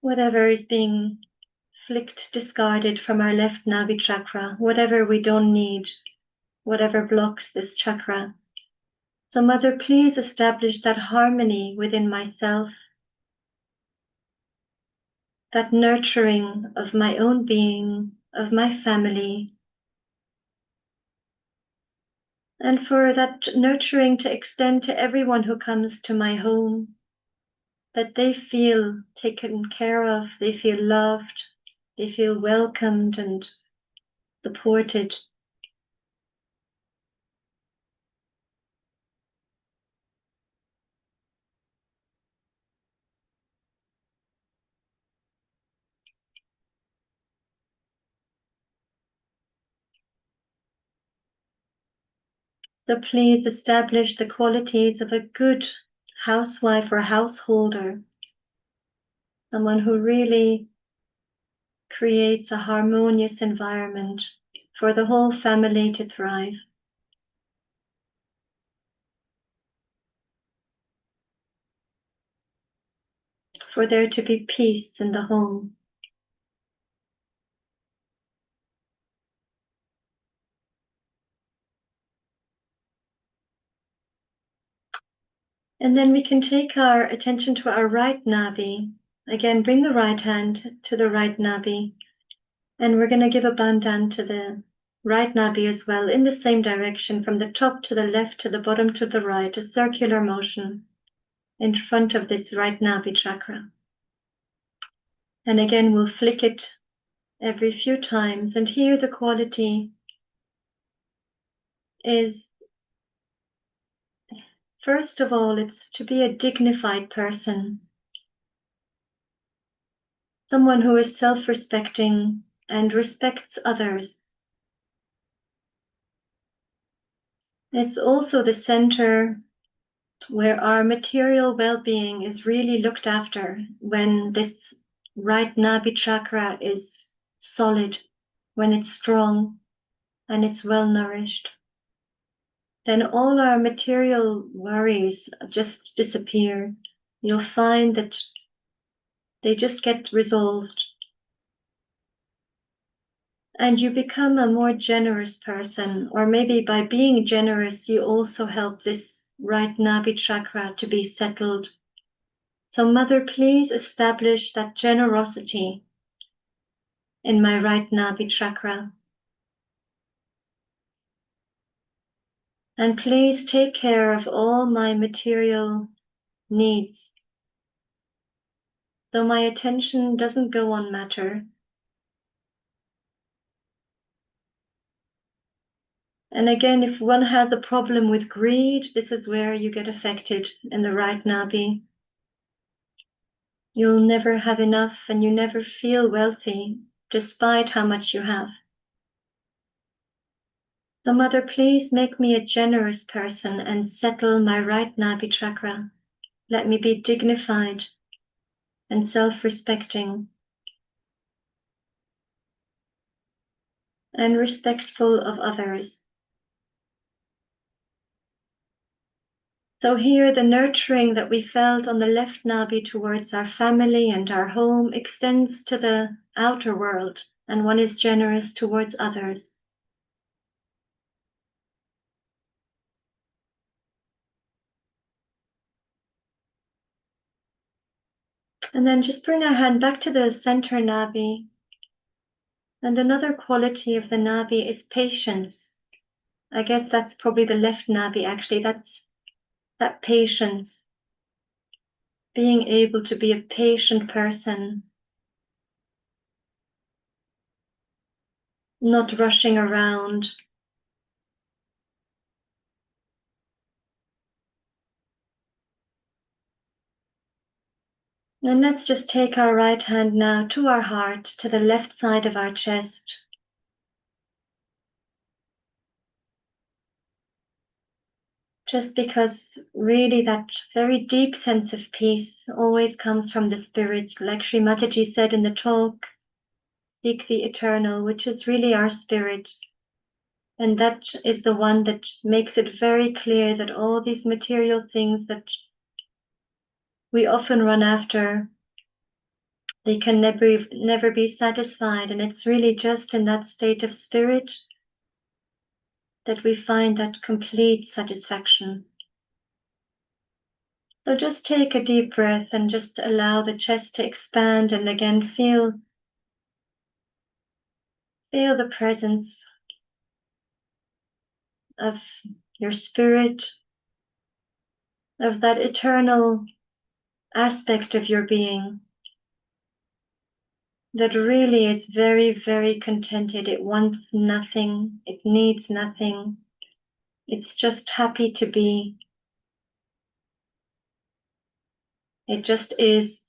whatever is being flicked, discarded from our left Nabhi chakra, whatever we don't need, whatever blocks this chakra. So Mother, please establish that harmony within myself, that nurturing of my own being, of my family, and for that nurturing to extend to everyone who comes to my home, that they feel taken care of, they feel loved, they feel welcomed and supported. So please establish the qualities of a good housewife or householder, someone who really creates a harmonious environment for the whole family to thrive. For there to be peace in the home. And then we can take our attention to our right Nabhi. Again, bring the right hand to the right Nabhi. And we're going to give a bandhan to the right Nabhi as well, in the same direction, from the top to the left, to the bottom to the right, a circular motion in front of this right Nabhi chakra. And again, we'll flick it every few times. And here the quality is, first of all, it's to be a dignified person. Someone who is self-respecting and respects others. It's also the center where our material well-being is really looked after, when this right Nabhi chakra is solid, when it's strong and it's well-nourished. Then all our material worries just disappear. you'll find that they just get resolved. And you become a more generous person, or maybe by being generous, you also help this right Nabhi chakra to be settled. So Mother, please establish that generosity in my right Nabhi chakra. And please take care of all my material needs, so my attention doesn't go on matter. And again, if one has a problem with greed, this is where you get affected in the right Nabhi. You'll never have enough and you never feel wealthy, despite how much you have. So Mother, please make me a generous person and settle my right Nabhi chakra. Let me be dignified and self-respecting and respectful of others. So here, the nurturing that we felt on the left Nabhi towards our family and our home extends to the outer world, and one is generous towards others. And then just bring our hand back to the center Nabhi. And another quality of the Nabhi is patience. I guess that's probably the left Nabhi, actually. That's that patience. Being able to be a patient person. Not rushing around. And let's just take our right hand now to our heart, to the left side of our chest. Just because really that very deep sense of peace always comes from the spirit. Like Shri Mataji said in the talk, seek the eternal, which is really our spirit. And that is the one that makes it very clear that all these material things that we often run after, they can never be satisfied. And it's really just in that state of spirit that we find that complete satisfaction. So just take a deep breath and just allow the chest to expand, and again feel the presence of your spirit, of that eternal aspect of your being that really is very, very contented. It wants nothing, it needs nothing. It's just happy to be. It just is.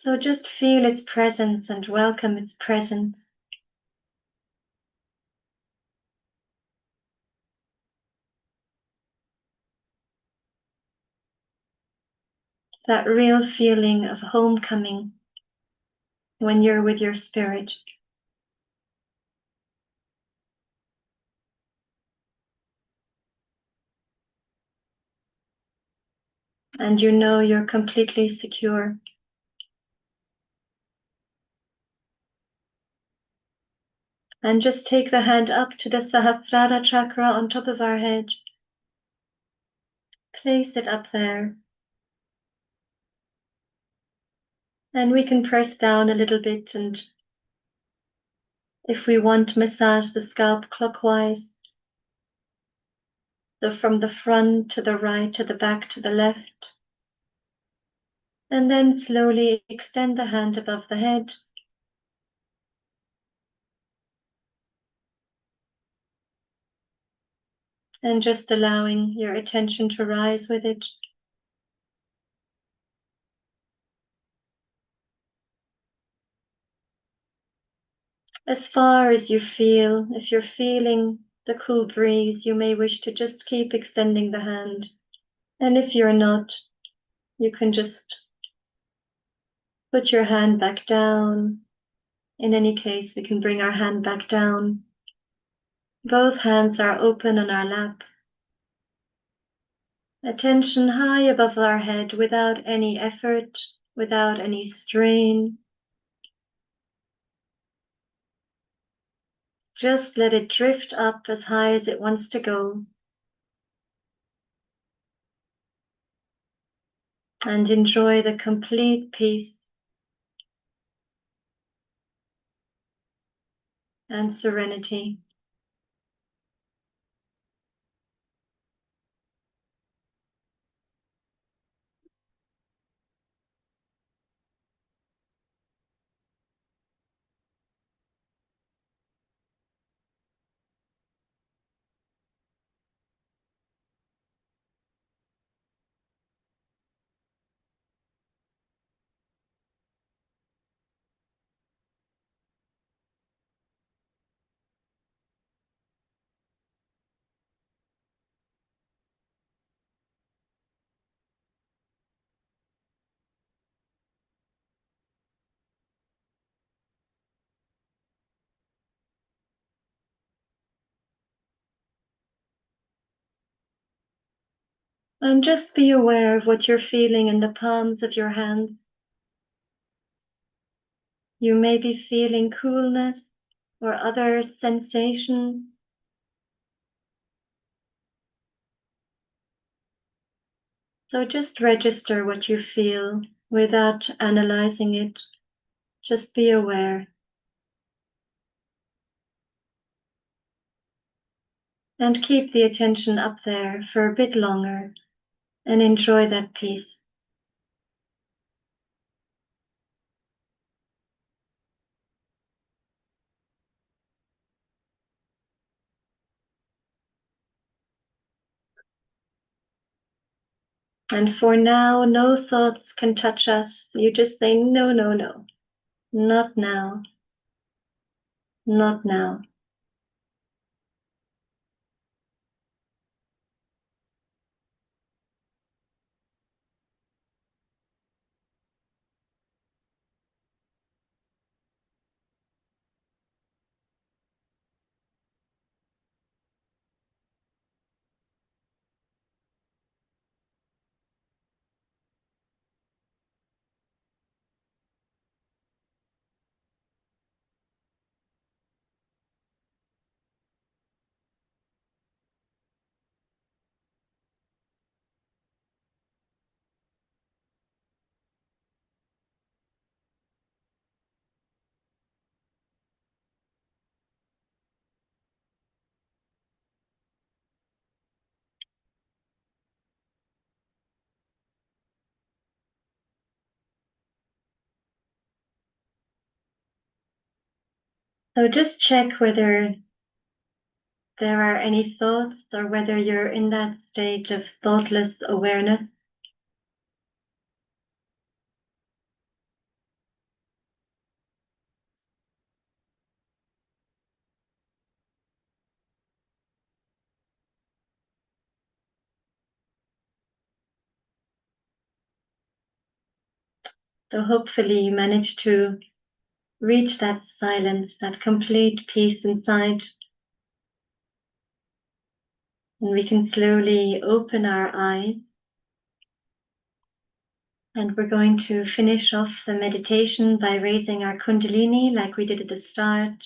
So just feel its presence and welcome its presence. That real feeling of homecoming when you're with your spirit. And you know you're completely secure. And just take the hand up to the Sahasrara chakra on top of our head. Place it up there. And we can press down a little bit, and if we want, massage the scalp clockwise. So from the front to the right, to the back, to the left. And then slowly extend the hand above the head. And just allowing your attention to rise with it. As far as you feel, if you're feeling the cool breeze, you may wish to just keep extending the hand. And if you're not, you can just put your hand back down. In any case, we can bring our hand back down. Both hands are open on our lap. Attention high above our head without any effort, without any strain. Just let it drift up as high as it wants to go. And enjoy the complete peace and serenity. And just be aware of what you're feeling in the palms of your hands. You may be feeling coolness or other sensations. So just register what you feel without analyzing it. Just be aware. And keep the attention up there for a bit longer and enjoy that peace. And for now, no thoughts can touch us. You just say, no, no, no, not now, not now. So just check whether there are any thoughts or whether you're in that state of thoughtless awareness. So hopefully you manage to reach that silence, that complete peace inside. And we can slowly open our eyes. And we're going to finish off the meditation by raising our Kundalini like we did at the start.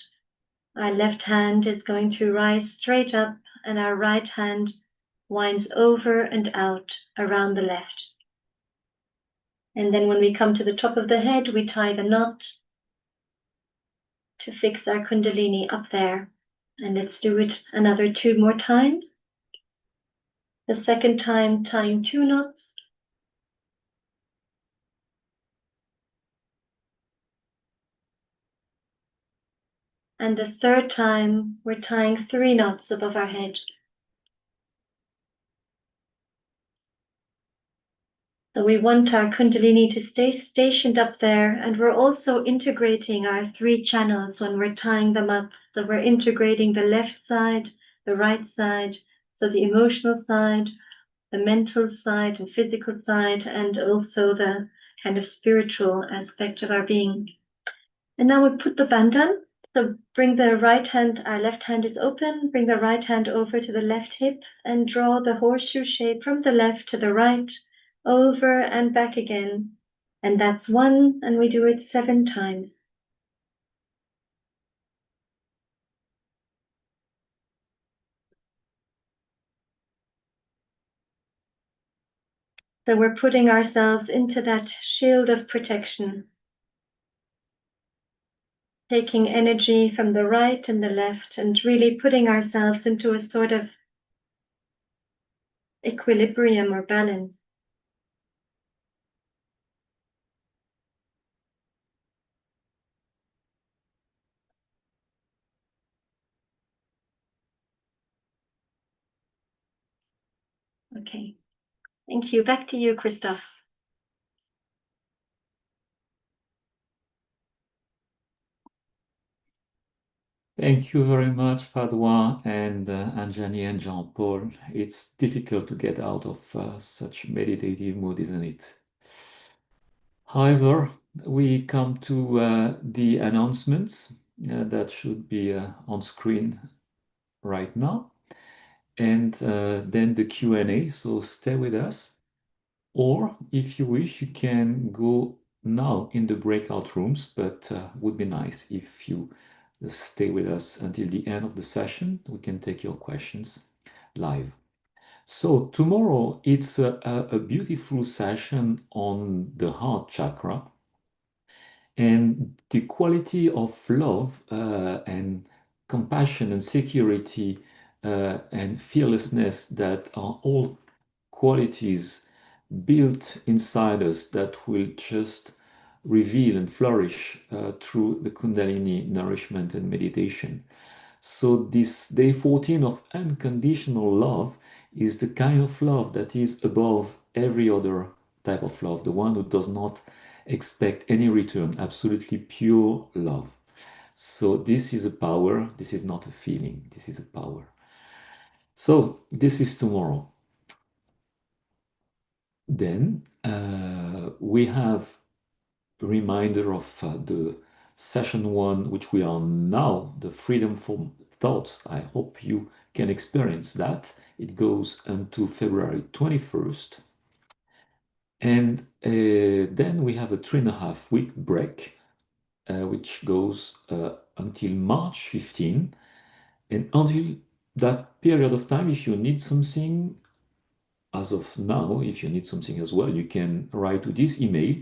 Our left hand is going to rise straight up and our right hand winds over and out around the left. And then when we come to the top of the head, we tie the knot to fix our Kundalini up there. And let's do it another 2 more times. The second time, tying 2 knots. And the third time, we're tying 3 knots above our head. So we want our Kundalini to stay stationed up there, and we're also integrating our 3 channels when we're tying them up. So we're integrating the left side, the right side, so the emotional side, the mental side and physical side, and also the kind of spiritual aspect of our being. And now we put the band on, So bring the right hand, our left hand is open, bring the right hand over to the left hip and draw the horseshoe shape from the left to the right, over and back again. And that's 1, and we do it 7 times. So we're putting ourselves into that shield of protection, taking energy from the right and the left and really putting ourselves into a sort of equilibrium or balance. Okay, thank you. Back to you, Christoph. Thank you very much, Fadwa and Anjani and Jean-Paul. It's difficult to get out of such meditative mood, isn't it? However, we come to the announcements that should be on screen right now, and then the Q&A, so stay with us. Or if you wish, you can go now in the breakout rooms, but would be nice if you stay with us until the end of the session. We can take your questions live. So tomorrow it's a beautiful session on the heart chakra and the quality of love and compassion and security and fearlessness that are all qualities built inside us that will just reveal and flourish through the Kundalini nourishment and meditation. So, this day 14 of unconditional love is the kind of love that is above every other type of love, the one who does not expect any return, absolutely pure love. So, this is a power, this is not a feeling, this is a power. So, this is tomorrow. Then we have a reminder of the session 1, which we are now, the freedom from thoughts. I hope you can experience that. It goes until February 21st. And then we have a 3.5 week break, which goes until March 15. And until that period of time, if you need something, as of now, if you need something as well, you can write to this email.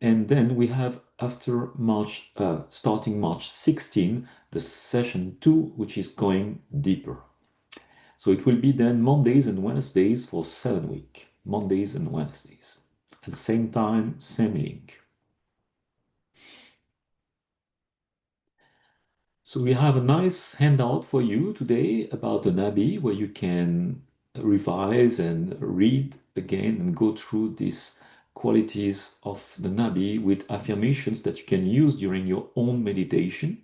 And then we have after March, starting March 16, the session 2, which is going deeper. So it will be then Mondays and Wednesdays for 7 weeks. Mondays and Wednesdays. At same time, same link. So we have a nice handout for you today about the Nabhi, where you can revise and read again and go through these qualities of the Nabhi with affirmations that you can use during your own meditation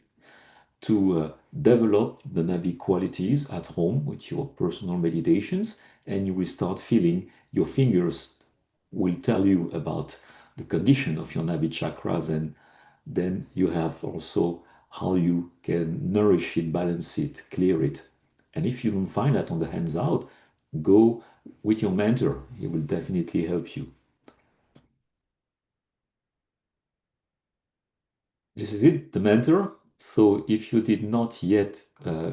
to develop the Nabhi qualities at home with your personal meditations, and you will start feeling your fingers will tell you about the condition of your Nabhi chakras, and then you have also how you can nourish it, balance it, clear it. And if you don't find that on the hands out, go with your mentor. He will definitely help you. This is it, the mentor. So if you did not yet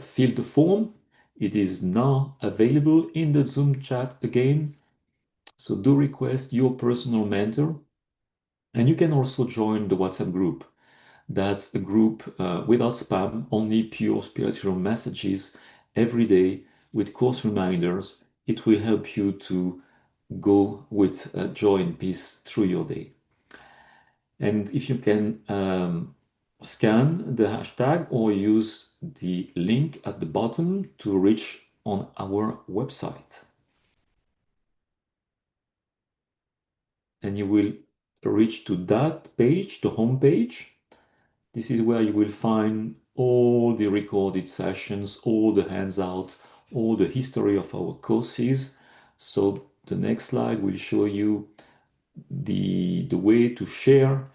fill the form, it is now available in the Zoom chat again. So do request your personal mentor. And you can also join the WhatsApp group. That's a group without spam, only pure spiritual messages every day with course reminders. It will help you to go with joy and peace through your day. And if you can scan the hashtag or use the link at the bottom to reach on our website. And you will reach to that page, the home page. This is where you will find all the recorded sessions, all the handouts, all the history of our courses. So the next slide will show you the way to share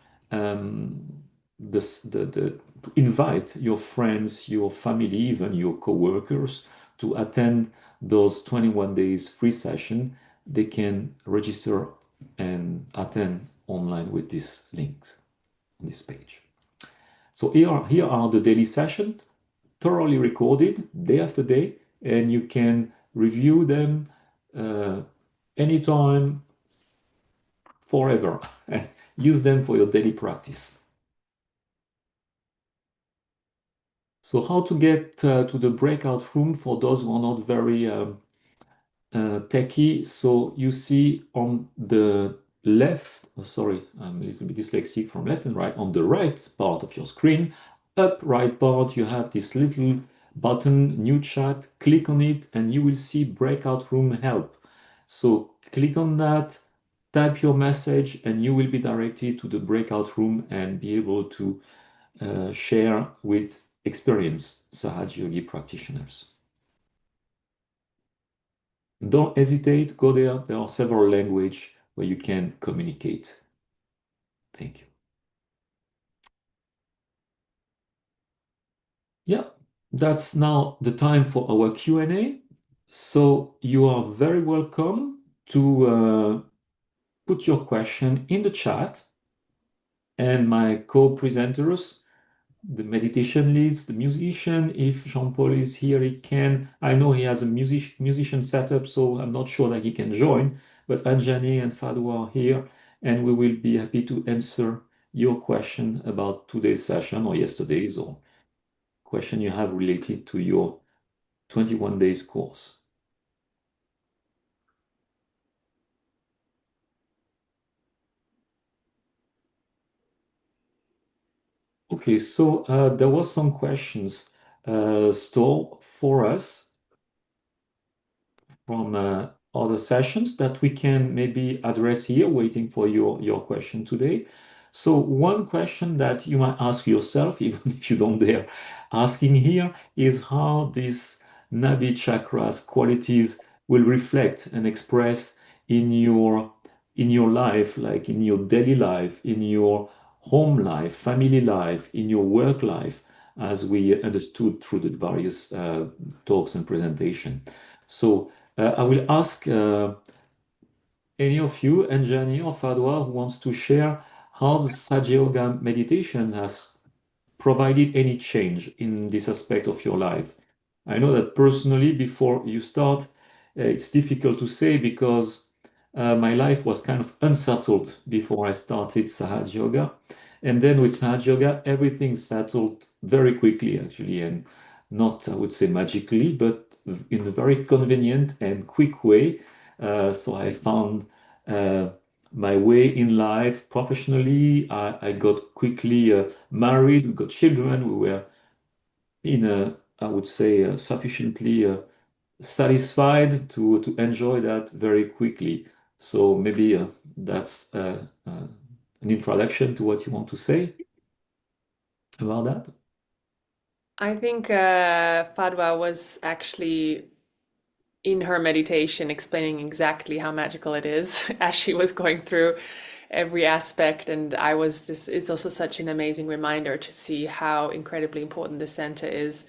the invite your friends, your family, even your co-workers to attend those 21 days free session. They can register and attend online with these links on this page. So here are the daily sessions, thoroughly recorded day after day, and you can review them anytime, forever, and use them for your daily practice. So how to get to the breakout room for those who are not very techie. So you see on the left, oh, sorry, I'm a little bit dyslexic from left and right, on the right part of your screen, up right part, you have this little button, new chat, click on it, and you will see breakout room help. So click on that, type your message, and you will be directed to the breakout room and be able to share with experienced Sahaja Yogi practitioners. Don't hesitate, go there. There are several languages where you can communicate. Thank you. Yeah, that's now the time for our Q&A. So you are very welcome to put your question in the chat, and my co-presenters, the meditation leads, the musician, if Jean-Paul is here, he can. I know he has a musician setup, so I'm not sure that he can join, but Anjani and Fadwa are here, and we will be happy to answer your question about today's session or yesterday's, or question you have related to your 21 days course. Okay, so there was some questions stored for us from other sessions that we can maybe address here, waiting for your question today. So one question that you might ask yourself, even if you don't dare asking here, is how these Nabhi chakras qualities will reflect and express in your life, like in your daily life, in your home life, family life, in your work life, as we understood through the various talks and presentation. So I will ask any of you, Anjani or Fadwa, who wants to share how the Sahaja Yoga meditation has provided any change in this aspect of your life. I know that personally, before you start, it's difficult to say because my life was kind of unsettled before I started Sahaja Yoga. And then with Sahaja Yoga, everything settled very quickly, actually, and not, I would say, magically, but in a very convenient and quick way. So I found my way in life professionally. I got quickly married, we got children, we were in a, I would say, sufficiently satisfied to enjoy that very quickly. So maybe that's an introduction to what you want to say about that. I think Fadwa was actually in her meditation explaining exactly how magical it is as she was going through every aspect. And I was just, it's also such an amazing reminder to see how incredibly important the center is,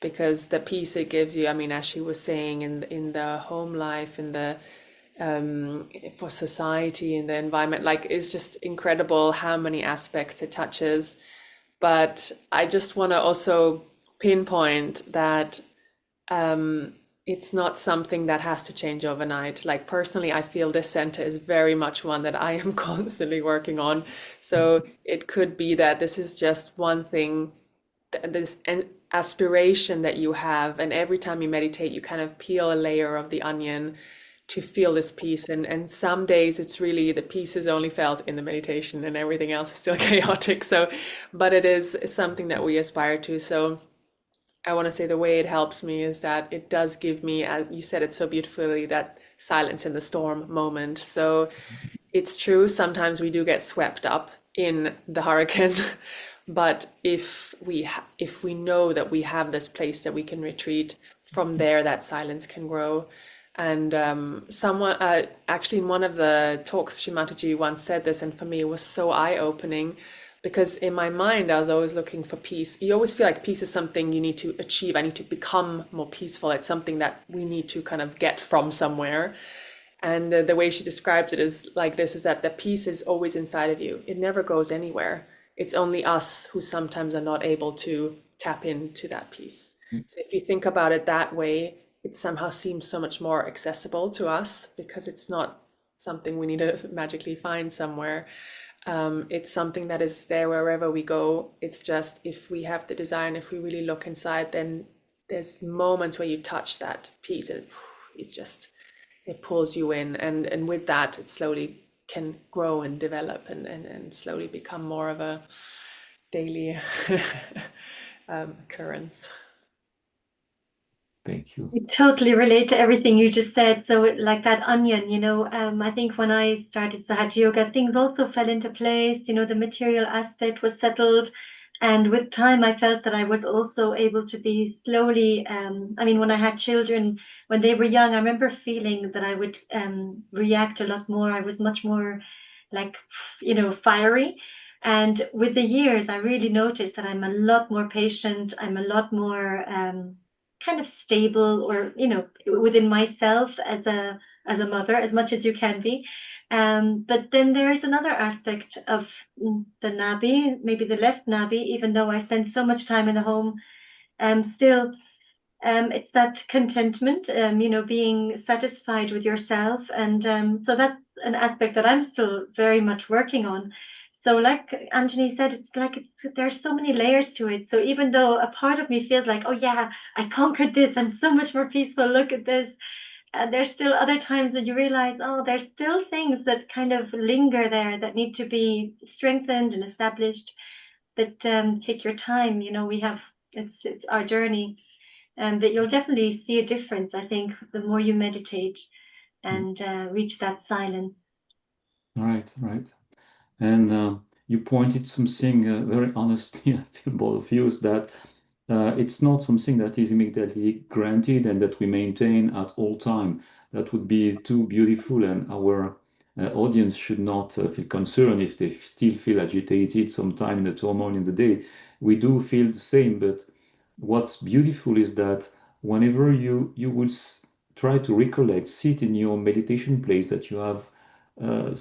because the peace it gives you, I mean, as she was saying, in the home life, in the for society, in the environment, like, it's just incredible how many aspects it touches. But I just want to also pinpoint that it's not something that has to change overnight. Like, personally, I feel this center is very much one that I am constantly working on. So it could be that this is just one thing, this an aspiration that you have, and every time you meditate, you kind of peel a layer of the onion to feel this peace. And some days it's really, the peace is only felt in the meditation and everything else is still chaotic. So, but it is something that we aspire to. So I want to say the way it helps me is that it does give me, you said it so beautifully, that silence in the storm moment. So it's true, sometimes we do get swept up in the hurricane, but if we know that we have this place that we can retreat from, there that silence can grow. And someone actually in one of the talks, Shri Mataji once said this, and for me it was so eye-opening. because in my mind, I was always looking for peace. You always feel like peace is something you need to achieve. I need to become more peaceful. It's something that we need to kind of get from somewhere. And the way she describes it is like this, is that the peace is always inside of you. It never goes anywhere. It's only us who sometimes are not able to tap into that peace. So if you think about it that way, it somehow seems so much more accessible to us, because it's not something we need to magically find somewhere. It's something that is there wherever we go. It's just, if we have the desire and if we really look inside, then there's moments where you touch that peace and it's just, it pulls you in, and with that it slowly can grow and develop and slowly become more of a daily occurrence. Thank you. I totally relate to everything you just said. So like that onion, I think when I started Sahaja Yoga, things also fell into place. The material aspect was settled. And with time, I felt that I was also able to be slowly, when I had children, when they were young, I remember feeling that I would react a lot more. I was much more like, fiery. And with the years, I really noticed that I'm a lot more patient. I'm a lot more kind of stable, or within myself as a mother, as much as you can be. But then there is another aspect of the Nabhi, maybe the left Nabhi, even though I spend so much time in the home, still it's that contentment, being satisfied with yourself. And so that's an aspect that I'm still very much working on. So like Anthony said, it's like there's so many layers to it. So even though a part of me feels like, oh yeah, I conquered this, I'm so much more peaceful, look at this. There's still other times when you realize, oh, there's still things that kind of linger there that need to be strengthened and established. But take your time, it's our journey. But you'll definitely see a difference, I think, the more you meditate and reach that silence. Right. And you pointed something very honestly, I feel both of you, is that it's not something that is immediately granted and that we maintain at all time. That would be too beautiful, and our audience should not feel concerned if they still feel agitated sometime in the turmoil in the day. We do feel the same, but what's beautiful is that whenever you will try to recollect, sit in your meditation place that you have uh,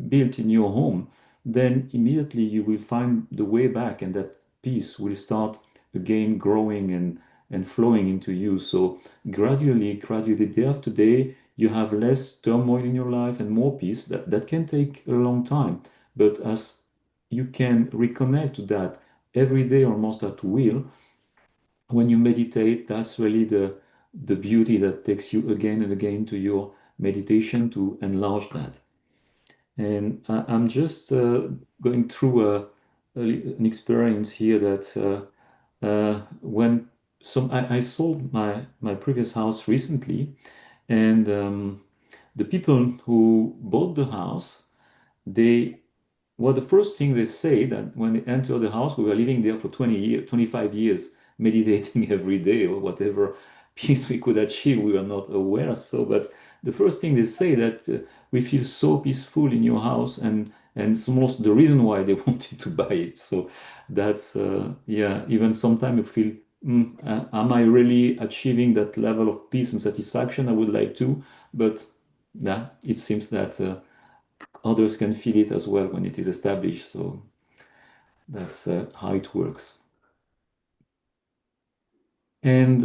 built in your home, then immediately you will find the way back, and that peace will start again growing and flowing into you. So gradually, day after day, you have less turmoil in your life and more peace. That can take a long time, but as you can reconnect to that every day almost at will, when you meditate, that's really the beauty that takes you again and again to your meditation to enlarge that. And I'm just going through an experience here that when I sold my previous house recently, and the people who bought the house, they well, the first thing they say that when they enter the house, we were living there for 20 years, 25 years, meditating every day or whatever peace we could achieve, we were not aware. So, but the first thing they say that we feel so peaceful in your house, and it's almost the reason why they wanted to buy it. So that's yeah. Even sometimes you feel, am I really achieving that level of peace and satisfaction? I would like to, but yeah, it seems that. Others can feel it as well when it is established. So that's how it works. And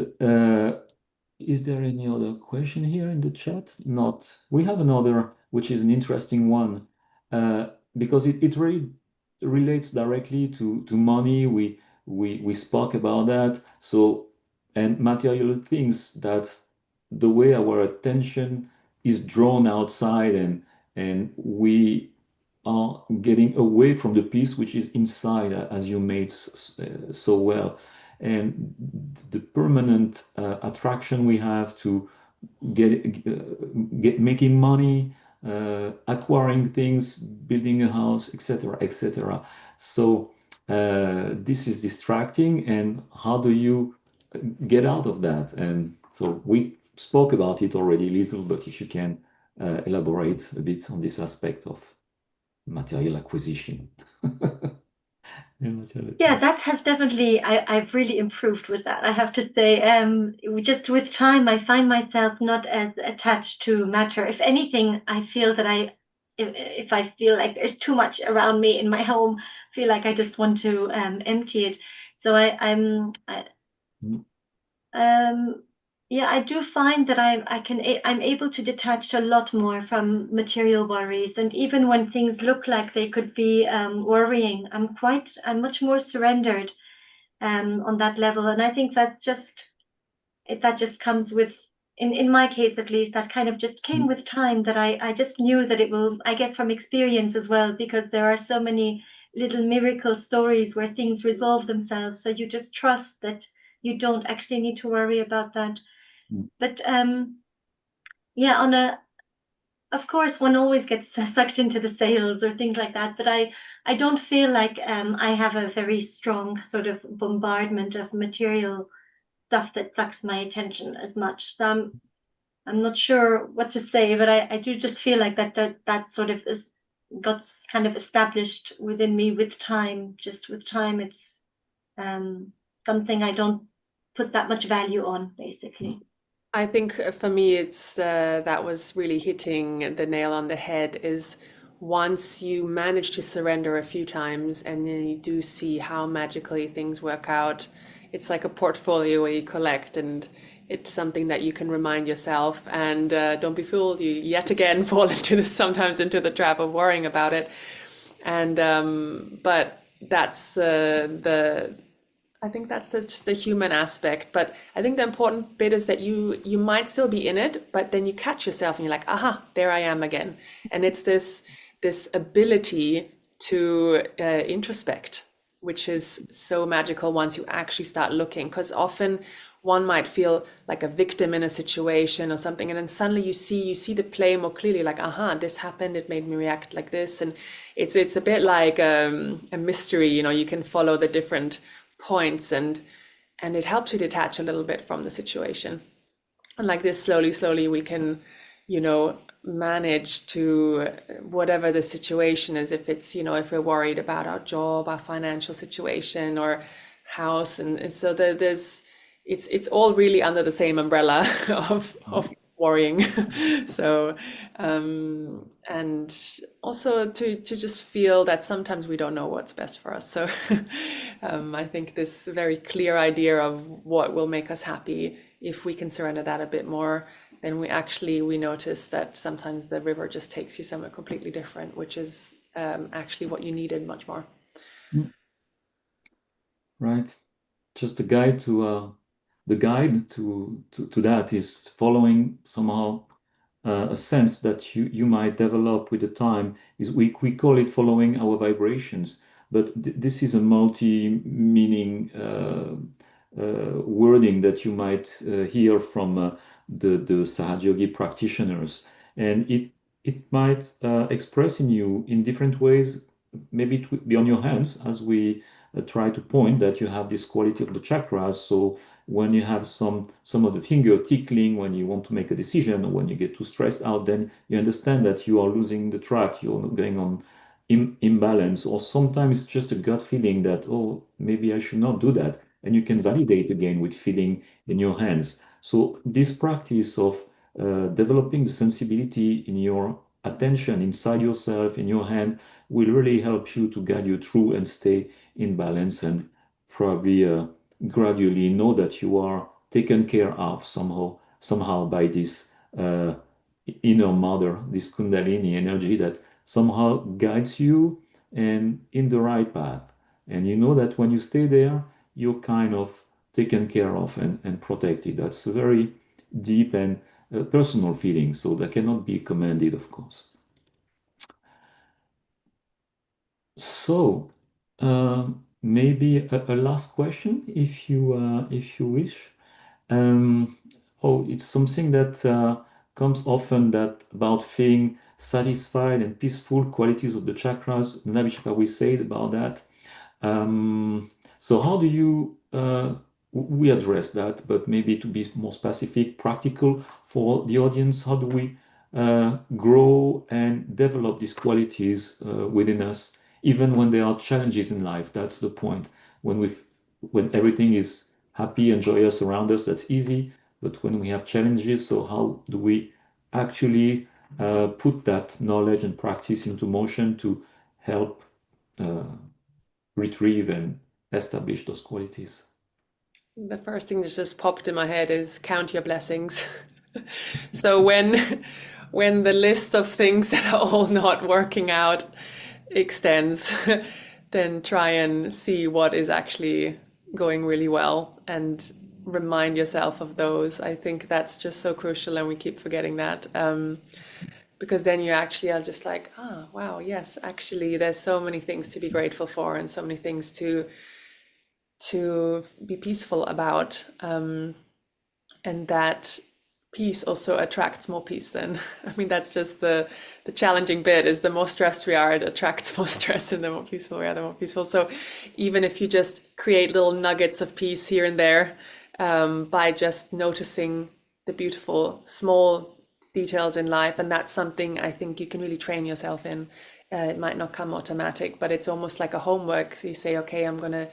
is there any other question here in the chat? Not. We have another, which is an interesting one, because it really relates directly to money. We spoke about that. So, and material things, that's the way our attention is drawn outside, and we are getting away from the peace which is inside, as you made so well. And the permanent attraction we have to get making money, acquiring things, building a house, etc., etc. So this is distracting, and how do you get out of that? And so we spoke about it already a little, but if you can elaborate a bit on this aspect of material acquisition. Yeah, that has definitely, I've really improved with that, I have to say. Just with time, I find myself not as attached to matter. If anything, I feel that if I feel like there's too much around me in my home, I feel like I just want to empty it. So yeah, I do find that I'm able to detach a lot more from material worries, and even when things look like they could be worrying, I'm much more surrendered on that level. And I think that just comes with, in my case at least, that kind of just came with time, that I just knew that I get from experience as well, because there are so many little miracle stories where things resolve themselves. So you just trust that you don't actually need to worry about that. But yeah, of course, one always gets sucked into the sales or things like that, but I don't feel like I have a very strong sort of bombardment of material stuff that sucks my attention as much. So I'm not sure what to say, but I do just feel like that sort of got kind of established within me with time. Just with time, it's something I don't put that much value on, basically. I think for me, it's that was really hitting the nail on the head. Is once you manage to surrender a few times and then you do see how magically things work out, it's like a portfolio where you collect, and it's something that you can remind yourself. And don't be fooled, you yet again fall sometimes into the trap of worrying about it. And but that's the I think that's just the human aspect. But I think the important bit is that you might still be in it, but then you catch yourself and you're like, aha, there I am again. And it's this ability to introspect, which is so magical once you actually start looking. Because often one might feel like a victim in a situation or something, and then suddenly you see the play more clearly, like, aha, this happened, it made me react like this. And it's a bit like a mystery, you can follow the different points, and it helps you detach a little bit from the situation. And like this, slowly we can manage to, whatever the situation is, if it's if we're worried about our job, our financial situation, or house, and so there's it's all really under the same umbrella of worrying. So and also to just feel that sometimes we don't know what's best for us. So I think this very clear idea of what will make us happy, if we can surrender that a bit more, then we notice that sometimes the river just takes you somewhere completely different, which is actually what you needed much more. Right. Just the guide to that is following somehow a sense that you might develop with the time. Is we call it following our vibrations, but this is a multi-meaning wording that you might hear from the Sahaja Yogi practitioners, and it might express in you in different ways. Maybe it would be on your hands, as we try to point that you have this quality of the chakras. So when you have some of the finger tickling when you want to make a decision, or when you get too stressed out, then you understand that you are losing the track, you're going on imbalance, or sometimes it's just a gut feeling that, oh, maybe I should not do that, and you can validate again with feeling in your hands. So this practice of developing the sensibility in your attention inside yourself, in your hand, will really help you to guide you through and stay in balance, and probably gradually know that you are taken care of somehow by this inner mother, this Kundalini energy that somehow guides you and in the right path. And you know that when you stay there, you're kind of taken care of and protected. That's a very deep and personal feeling, so that cannot be commanded, of course. So, maybe a last question, if you wish. Um, it's something that comes often, that about feeling satisfied and peaceful qualities of the chakras. Nabhi chakra, we said about that. So how do you we address that, but maybe to be more specific, practical for the audience, how do we grow and develop these qualities within us even when there are challenges in life. That's the point. When everything is happy and joyous around us, that's easy. But when we have challenges, so how do we actually put that knowledge and practice into motion to help uh, retrieve and establish those qualities? The first thing that just popped in my head is count your blessings. So when the list of things that are all not working out extends, then try and see what is actually going really well and remind yourself of those. I think that's just so crucial, and we keep forgetting that. Because then you actually are just like, ah, wow, yes, actually, there's so many things to be grateful for and so many things to be peaceful about. And that peace also attracts more peace then. I mean, that's just the challenging bit, is the more stressed we are, it attracts more stress, and the more peaceful we are, the more peaceful. So even if you just create little nuggets of peace here and there, by just noticing the beautiful small details in life, and that's something I think you can really train yourself in. It might not come automatic, but it's almost like a homework. So you say, okay, I'm gonna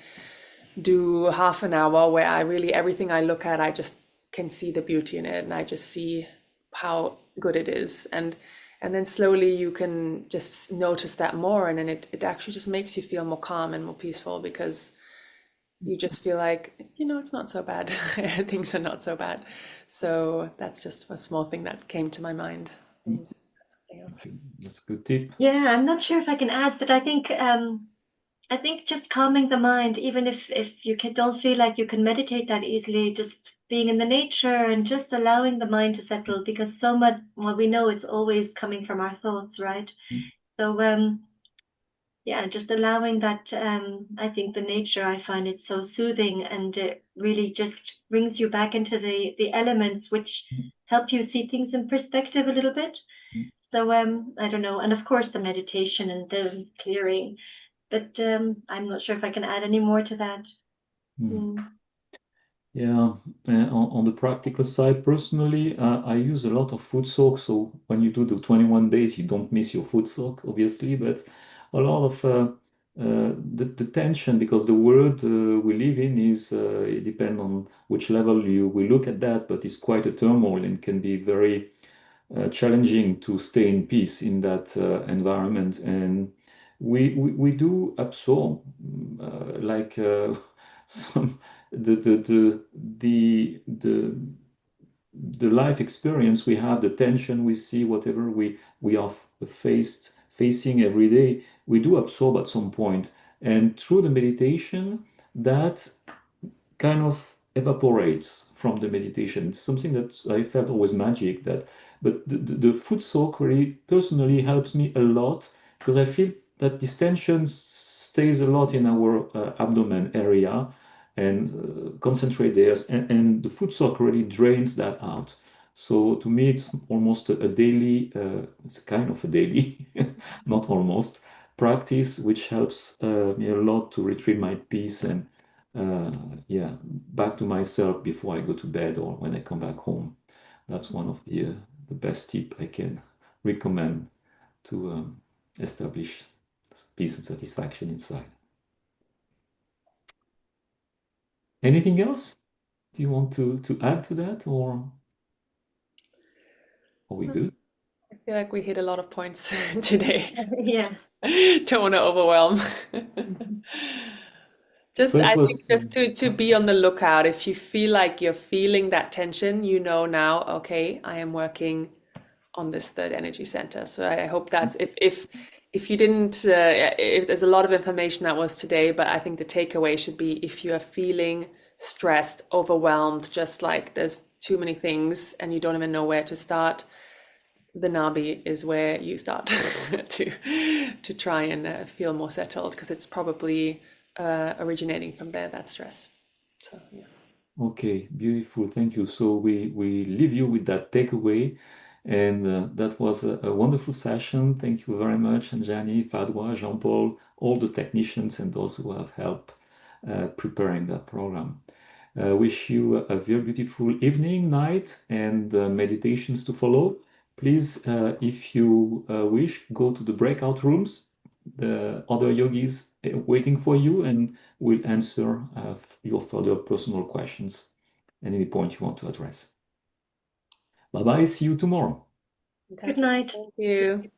do half an hour where I really, everything I look at, I just can see the beauty in it, and I just see how good it is. And then slowly you can just notice that more, and then it actually just makes you feel more calm and more peaceful, because you just feel like, it's not so bad. Things are not so bad. So that's just a small thing that came to my mind. Something else. Okay, that's a good tip. Yeah, I'm not sure if I can add, but I think just calming the mind, even if you don't feel like you can meditate that easily, just being in the nature and just allowing the mind to settle, because so much, well, we know it's always coming from our thoughts, right? So yeah, just allowing that. I think the nature, I find it so soothing, and it really just brings you back into the elements, which help you see things in perspective a little bit. So I don't know, and of course the meditation and the clearing, but I'm not sure if I can add any more to that. Yeah, on the practical side, personally, I use a lot of foot soak. So when you do the 21 days, you don't miss your foot soak, obviously, but a lot of the tension, because the world we live in is, it depends on which level we look at that, but it's quite a turmoil and can be very challenging to stay in peace in that environment. And we do absorb like some the the life experience we have, the tension we see, whatever we are facing every day, we do absorb at some point. And through the meditation, that kind of evaporates from the meditation. It's something that I felt always magic. But the foot soak really personally helps me a lot, because I feel that this tension stays a lot in our abdomen area and concentrate there, and the foot soak really drains that out. So to me, it's almost a daily, it's kind of a daily, not almost, practice, which helps me a lot to retrieve my peace and yeah, back to myself before I go to bed or when I come back home. That's one of the best tip I can recommend to establish peace and satisfaction inside. Anything else? Do you want to add to that, or are we good? I feel like we hit a lot of points today. Yeah. Don't want to overwhelm. So I it think was just to be on the lookout. If you feel like you're feeling that tension, now, okay, I am working on this third energy center. So I hope that's, if you didn't, if there's a lot of information that was today, but I think the takeaway should be, if you are feeling stressed, overwhelmed, just like there's too many things and you don't even know where to start, the Nabhi is where you start to try and feel more settled, because it's probably originating from there, that stress. So yeah. okay, beautiful. Thank you. So we leave you with that takeaway. And that was a wonderful session. Thank you very much, Anjani, Fadwa, Jean-Paul, all the technicians and those who have helped preparing that program. Wish you a very beautiful evening, night, and meditations to follow. Please, if you wish, go to the breakout rooms. the other yogis waiting for you, and will answer your further personal questions at any point you want to address. Bye-bye. See you tomorrow. Good night. Thank you.